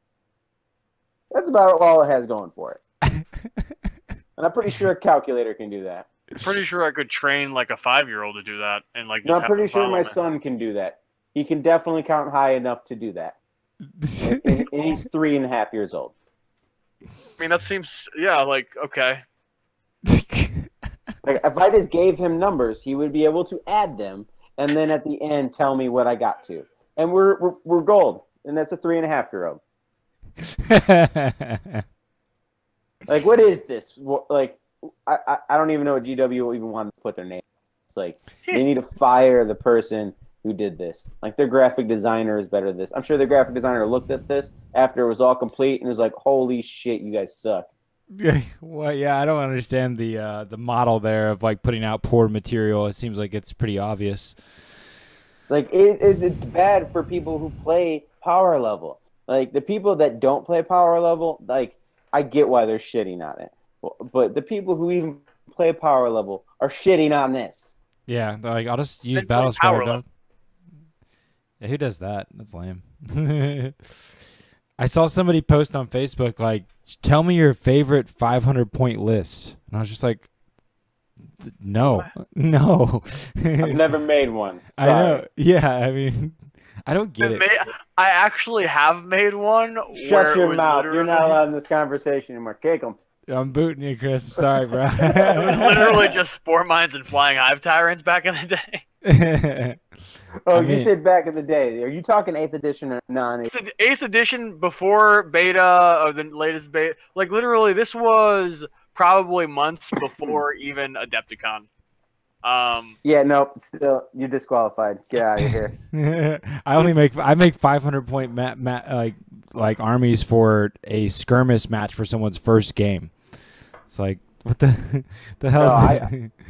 That's about all it has going for it. And I'm pretty sure a calculator can do that. Pretty sure I could train like a 5-year-old to do that, and like. No, I'm pretty sure my son can do that. He can definitely count high enough to do that. And he's 3.5 years old. I mean, that seems, like, okay. Like, if I just gave him numbers, he would be able to add them, and then at the end tell me what I got to. And we're gold, and that's a 3.5-year-old. Like, what is this? Like, I don't even know what GW even wanted to put their name. It's like, they need to fire the person who did this. Like, their graphic designer is better than this. I'm sure the graphic designer looked at this after it was all complete and was like, holy shit, you guys suck. Well, yeah, I don't understand the model there of like putting out poor material. It seems like it's pretty obvious. Like it's bad for people who play power level. Like the people that don't play power level, like I get why they're shitting on it, but the people who even play power level are shitting on this. Yeah, like I'll just use They play Battle Scar, power dog. Yeah, who does that? That's lame. I saw somebody post on Facebook like, "Tell me your favorite 500-point list," and I was just like, "No, no." I've never made one. I Sorry. know. Yeah, I mean, I don't get it. I actually have made one. Shut your mouth. You're not allowed in this conversation anymore. Kick them. I'm booting you, Chris. I'm sorry, bro. It was literally just Spore Mines and Flying Hive Tyrants back in the day. You said back in the day. Are you talking 8th edition or non-8th? 8th edition before beta, or the latest beta. Like, literally, this was probably months before even Adepticon. Yeah, no, still, you're disqualified. Get out of here. I make 500-point like armies for a skirmish match for someone's first game. It's like, what the hell?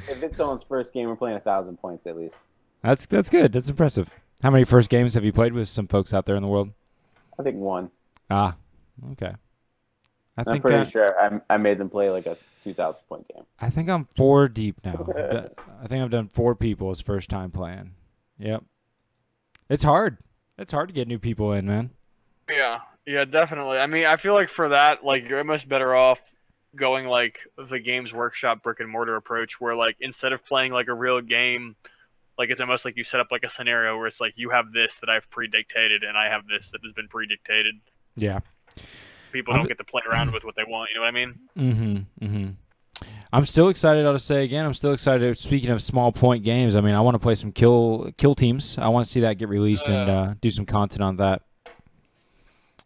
If it's someone's first game, we're playing 1,000 points at least. That's good. That's impressive. How many first games have you played with some folks out there in the world? I think one. Ah, okay. I'm pretty sure I made them play like a 2,000-point game. I think I'm 4 deep now. I think I've done 4 people as first time playing. Yep. It's hard. It's hard to get new people in, man. Yeah, definitely. I mean, I feel like for that, like, you're almost better off going like the Games Workshop brick and mortar approach, where like instead of playing like a real game, like it's almost like you set up like a scenario where it's like you have this that I've predictated and I have this that has been predictated. Yeah. People don't get to play around with what they want, you know what I mean? Mm-hmm. Mm-hmm. I'm still excited. I'll just say again, I'm still excited. Speaking of small point games, I mean, I want to play some kill teams. I want to see that get released and do some content on that.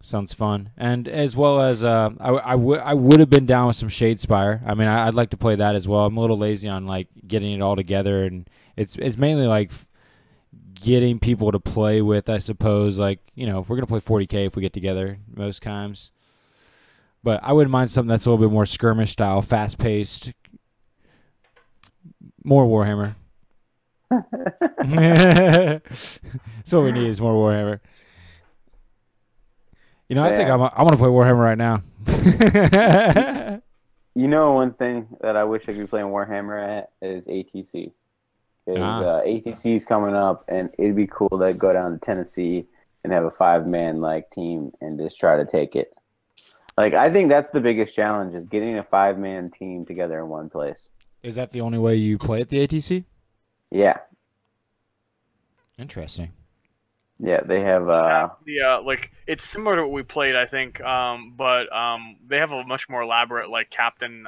Sounds fun. And as well as I would have been down with some Shadespire. I mean, I'd like to play that as well. I'm a little lazy on like getting it all together, and it's mainly like getting people to play with, I suppose. Like, you know, we're gonna play 40K if we get together most times. But I wouldn't mind something that's a little bit more skirmish style, fast paced, more Warhammer. That's what we need is more Warhammer. You know, I think I want to play Warhammer right now. You know, one thing that I wish I could be playing Warhammer at is ATC. ATC is coming up, and it'd be cool to go down to Tennessee and have a 5-man like team and just try to take it. Like, I think that's the biggest challenge, is getting a 5-man team together in one place. Is that the only way you play at the ATC? Yeah. Interesting. Yeah, they have like it's similar to what we played, I think, but they have a much more elaborate like captain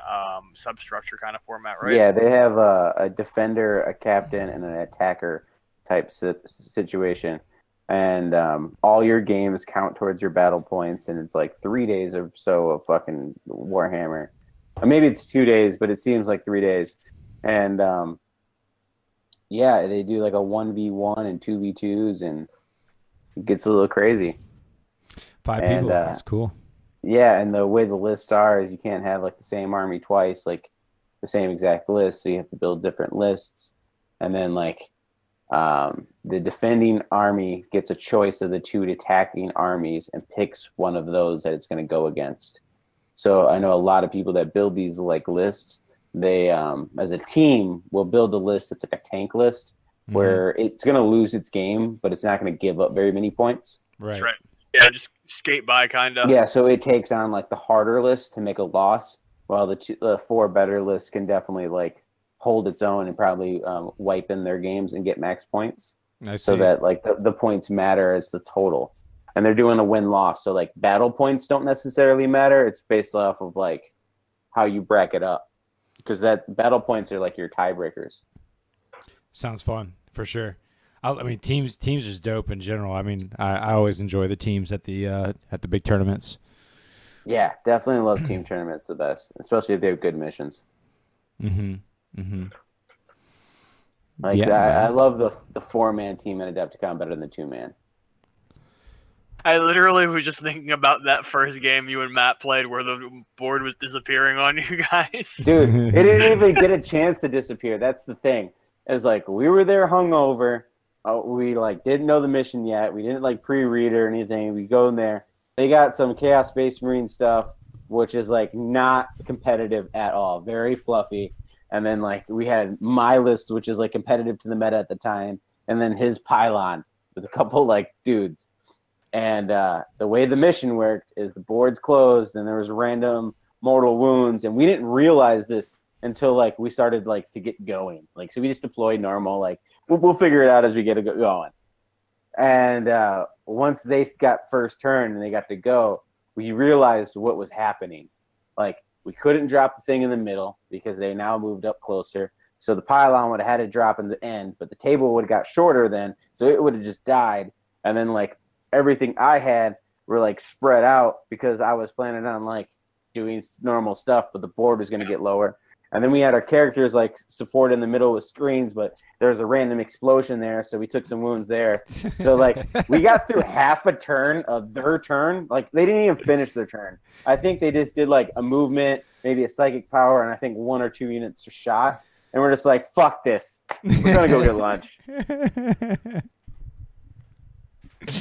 substructure kind of format, right? Yeah, they have a defender, a captain, and an attacker type situation. And all your games count towards your battle points, and it's like 3 days or so of fucking Warhammer. Or maybe it's 2 days, but it seems like 3 days. And yeah, they do like a 1v1 and 2v2s, and it gets a little crazy. 5 people, that's cool. Yeah, and the way the lists are is you can't have like the same army twice, like the same exact list, so you have to build different lists. And then like the defending army gets a choice of the 2 attacking armies and picks one of those that it's going to go against. So I know a lot of people that build these like lists, they as a team will build a list that's like a tank list where it's going to lose its game, but it's not going to give up very many points. Right. That's right. Yeah, just skate by kind of. Yeah, so it takes on like the harder list to make a loss, while the 4 better lists can definitely like hold its own and probably wipe in their games and get max points. So that like the points matter as the total. And they're doing a win-loss, so like battle points don't necessarily matter. It's based off of like how you bracket up, because that battle points are like your tiebreakers. Sounds fun for sure. I mean, teams is dope in general. I mean, I always enjoy the teams at the big tournaments. Yeah, definitely love team tournaments the best, especially if they have good missions. Like I love the 4-man team in Adepticon better than the 2-man. I literally was just thinking about that first game you and Matt played where the board was disappearing on you guys. Dude, it didn't even get a chance to disappear. That's the thing. It's like we were there hungover, we like didn't know the mission yet. We didn't like pre-read or anything. We go in there. They got some Chaos Space Marine stuff, which is like not competitive at all. Very fluffy. And then like we had my list, which is like competitive to the meta at the time, and then his pylon with a couple like dudes. And the way the mission worked is the board's closed, and there was random mortal wounds, and we didn't realize this until like we started like to get going. Like so, we just deployed normal. Like we'll figure it out as we get going. And once they got first turn and they got to go, we realized what was happening. Like we couldn't drop the thing in the middle because they now moved up closer. So the pylon would have had to drop in the end, but the table would have got shorter then, so it would have just died. And then like everything I had were like spread out because I was planning on like doing normal stuff, but the board was going to get lower. And then we had our characters like support in the middle with screens, but there was a random explosion there, so we took some wounds there. So like we got through half a turn of their turn. Like they didn't even finish their turn. I think they just did like a movement, maybe a psychic power, and I think 1 or 2 units shot. And we're just like, fuck this. We're gonna go get lunch.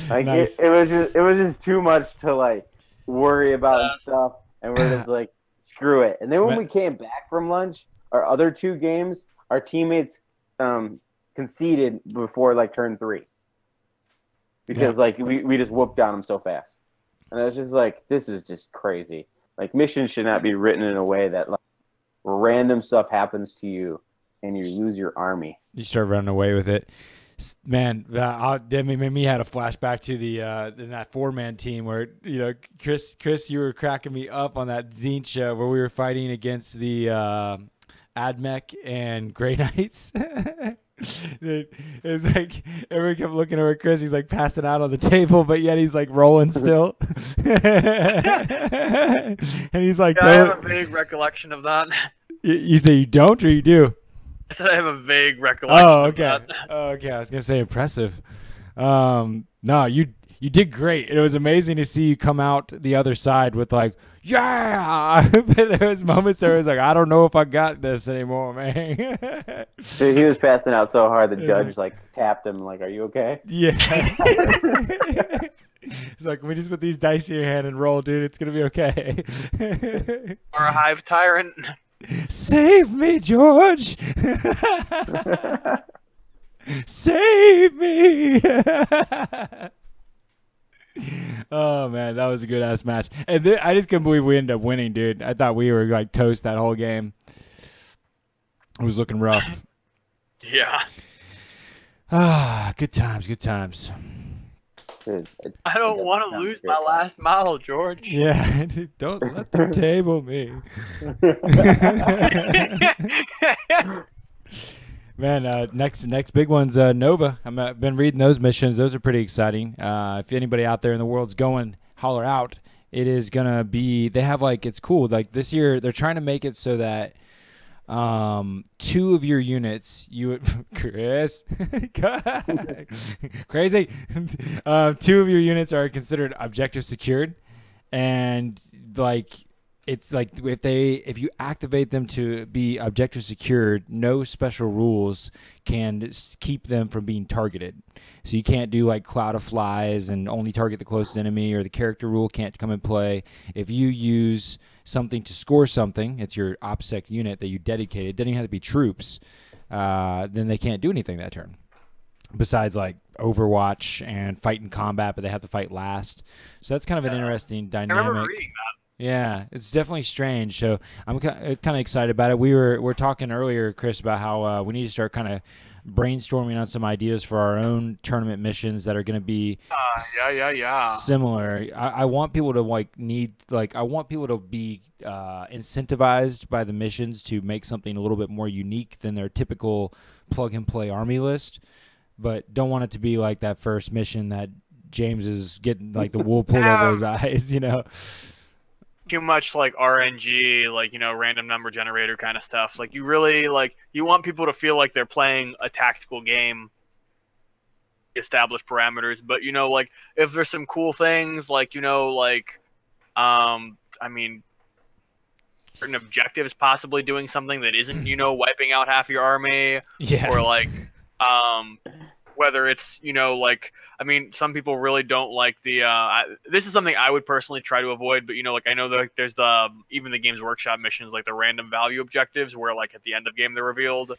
Like Nice. it was just too much to like worry about and stuff, and we're just like, screw it. And then when we came back from lunch, our other 2 games, our teammates conceded before like turn 3 because like we just whooped on them so fast, and I was just like, this is just crazy. Like missions should not be written in a way that like random stuff happens to you and you lose your army. You start running away with it. Man, that made me had a flashback to the in that 4-man team where Chris, you were cracking me up on that Zine show where we were fighting against the Admech and Grey Knights. It was like everyone kept looking over at Chris. He's like passing out on the table, but yet he's like rolling still. And he's like, I have a vague recollection of that. You say you don't or you do? I said I have a vague recollection. Oh, okay. Of that. Oh, okay. I was gonna say impressive. No, you did great. It was amazing to see you come out the other side with like, yeah. But there was moments where I was like, I don't know if I got this anymore, man. Dude, he was passing out so hard the judge like tapped him like, are you okay? Yeah. It's like, can we just put these dice in your hand and roll, dude? It's gonna be okay. Or a hive tyrant. Save me, George. Save me. Oh man, that was a good ass match, and I just couldn't believe we ended up winning, dude. I thought we were like toast that whole game. It was looking rough. Yeah. Ah, good times, good times. Dude, I don't want to lose my last model, George. Yeah, don't let them table me. Man, next big one's Nova. I've been reading those missions. Those are pretty exciting. If anybody out there in the world's going, holler out. It is gonna be. They have like it's cool. Like this year, they're trying to make it so that 2 of your units, Chris, crazy. 2 of your units are considered objective secured, and like. It's like if you activate them to be objective secured, no special rules can keep them from being targeted. So you can't do like Cloud of Flies and only target the closest enemy, or the character rule can't come in play. If you use something to score something, it's your OPSEC unit that you dedicated. It doesn't even have to be troops. Then they can't do anything that turn. Besides like Overwatch and fight in combat, but they have to fight last. So that's kind of an interesting dynamic. I remember reading that. Yeah, it's definitely strange. So I'm kind of excited about it. We were talking earlier, Chris, about how we need to start kind of brainstorming on some ideas for our own tournament missions that are going to be similar. I want people to I want people to be incentivized by the missions to make something a little bit more unique than their typical plug and play army list, but don't want it to be like that first mission that James is getting like the wool pulled over his eyes, Too much like RNG, like random number generator kind of stuff. Like you really you want people to feel like they're playing a tactical game, established parameters. But like if there's some cool things, I mean, certain objectives, possibly doing something that isn't wiping out half your army, yeah, or whether it's, you know, like, I mean, some people really don't like the this is something I would personally try to avoid, but, you know, like, I know that there's the even the Games Workshop missions, like the random value objectives where, like, at the end of game they're revealed,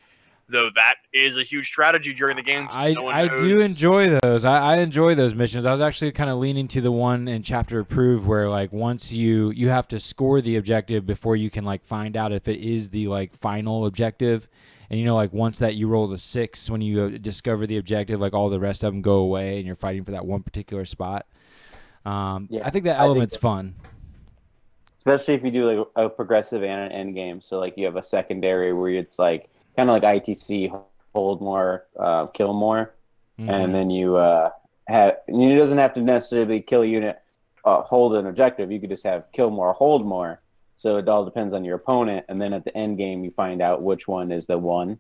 though that is a huge strategy during the game. I do enjoy those. I enjoy those missions. I was actually kind of leaning to the one in Chapter Approved where, like, once you have to score the objective before you can, like, find out if it is the, like, final objective. And, you know, like, once that you roll the 6, when you discover the objective, like, all the rest of them go away and you're fighting for that one particular spot. I think that element's fun. Especially if you do, like, a progressive and an end game. So, like, you have a secondary where it's, like, kind of like ITC, hold more, kill more. And then you it doesn't have to necessarily kill a unit, hold an objective. You could just have kill more, hold more. So it all depends on your opponent, and then at the end game, you find out which one is the one.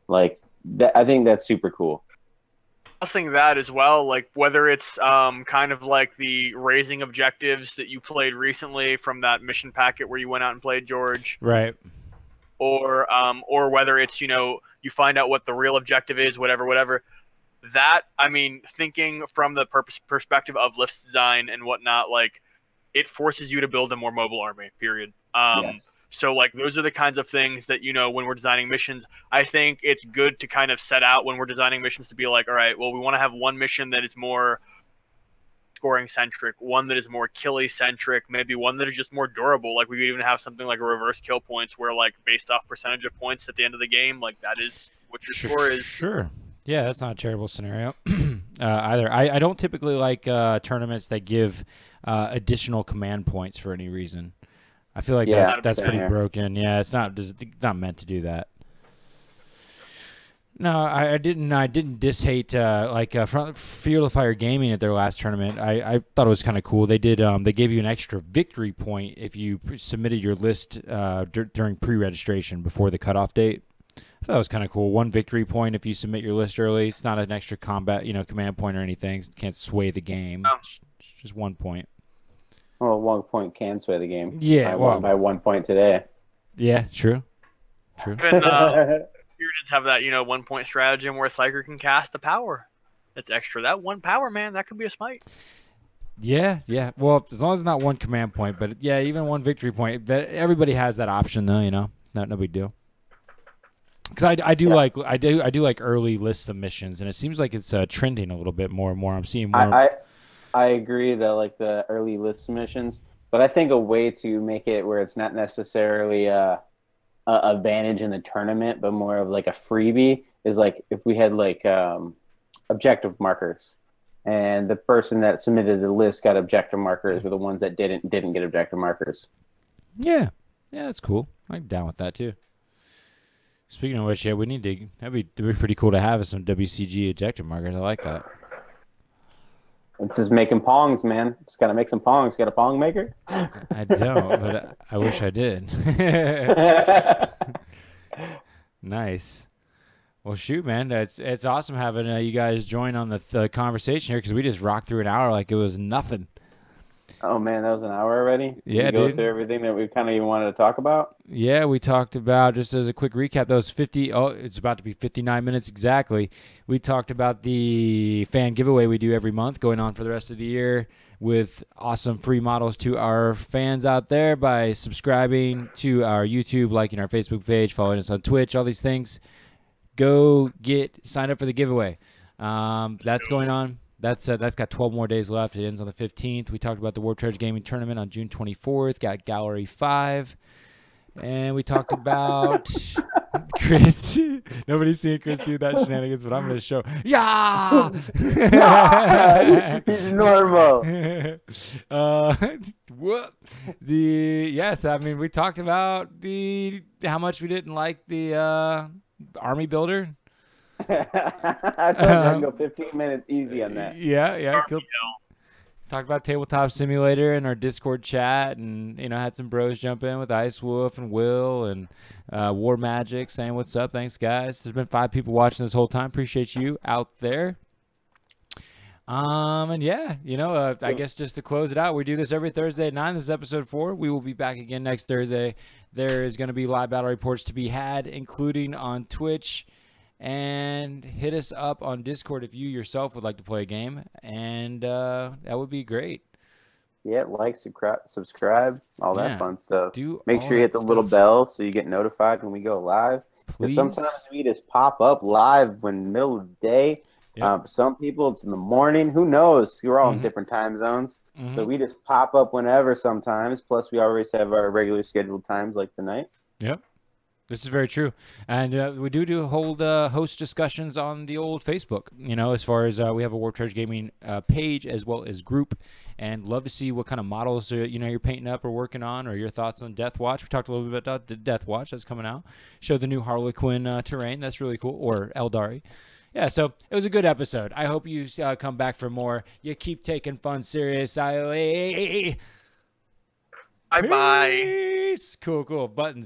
Like that, I think that's super cool. I think that as well, like whether it's kind of like the raising objectives that you played recently from that mission packet where you went out and played, George, right? Or whether it's, you know, you find out what the real objective is, whatever. That, I mean, thinking from the perspective of list design and whatnot, like it forces you to build a more mobile army. Period. Yes. So, like, those are the kinds of things that, you know, when we're designing missions, I think it's good to kind of set out when we're designing missions to be like, all right, well, we want to have one mission that is more scoring-centric, one that is more killy-centric, maybe one that is just more durable. Like, we could even have something like a reverse kill points where, like, based off percentage of points at the end of the game, like, that is what your score is. Sure. Yeah, that's not a terrible scenario either. I don't typically like tournaments that give additional command points for any reason. I feel like that's pretty broken. Yeah, it's not meant to do that. No, I didn't dish-hate Field of Fire Gaming at their last tournament. I thought it was kind of cool. They did they gave you an extra victory point if you submitted your list during pre-registration before the cutoff date. I thought that was kind of cool. 1 victory point if you submit your list early. It's not an extra combat, command point or anything. It can't sway the game. It's just 1 point. Well, 1 point can sway the game. Yeah, by 1 point today. Yeah, true. Even Spirits have that 1 point stratagem where a Psyker can cast a power. That's extra. That 1 power, man, that could be a smite. Yeah. Well, as long as it's not 1 command point, but yeah, even 1 victory point. That everybody has that option though. No big deal. Because I do like early list submissions, and it seems like it's trending a little bit more and more. I'm seeing more. I agree that like the early list submissions, but I think a way to make it where it's not necessarily a advantage in the tournament, but more of like a freebie is like if we had like objective markers, and the person that submitted the list got objective markers, were the ones that didn't get objective markers. Yeah, that's cool. I'm down with that too. Speaking of which, yeah, that'd be pretty cool to have some WCG objective markers. I like that. It's just making pongs, man. Just gotta make some pongs. Got a pong maker? I don't, but I wish I did. Nice. Well, shoot, man. It's awesome having you guys join on the conversation here because we just rocked through an hour like it was nothing. Oh, man, that was an hour already? Yeah, dude. Go through everything that we kind of even wanted to talk about? Yeah, we talked about, just as a quick recap, that was it's about to be 59 minutes exactly. We talked about the fan giveaway we do every month going on for the rest of the year with awesome free models to our fans out there by subscribing to our YouTube, liking our Facebook page, following us on Twitch, all these things. Go sign up for the giveaway. That's going on. That's got 12 more days left. It ends on the 15th. We talked about the Warp Charge Gaming Tournament on June 24th. Got Gallery 5. And we talked about Chris. Nobody's seen Chris do that shenanigans, but I'm going to show. Yeah! He's normal. What? Yes, I mean, we talked about how much we didn't like the army builder. I told you I'd go 15 minutes easy on that. Yeah. Talked about Tabletop Simulator in our Discord chat, and had some bros jump in with Ice Wolf and Will and War Magic saying what's up. Thanks, guys. There's been 5 people watching this whole time. Appreciate you out there. And yeah, I guess just to close it out, we do this every Thursday at 9. This is episode 4. We will be back again next Thursday. There is going to be live battle reports to be had, including on Twitch. And hit us up on Discord if you yourself would like to play a game, and that would be great. Yeah, like, subscribe, all that fun stuff. Make sure you hit the little bell so you get notified when we go live. Because sometimes we just pop up live when middle of the day. Yep. Some people, it's in the morning. Who knows? We're all in different time zones. So we just pop up whenever sometimes. Plus, we always have our regular scheduled times like tonight. Yep. This is very true. And we do host discussions on the old Facebook, as far as we have a Warped Trash Gaming page as well as group. And love to see what kind of models you're painting up or working on, or your thoughts on Death Watch. We talked a little bit about the Death Watch that's coming out. Show the new Harley Quinn terrain. That's really cool. Or Eldari. Yeah, so it was a good episode. I hope you come back for more. You keep taking fun seriously. Bye-bye. Peace. Cool. Buttons.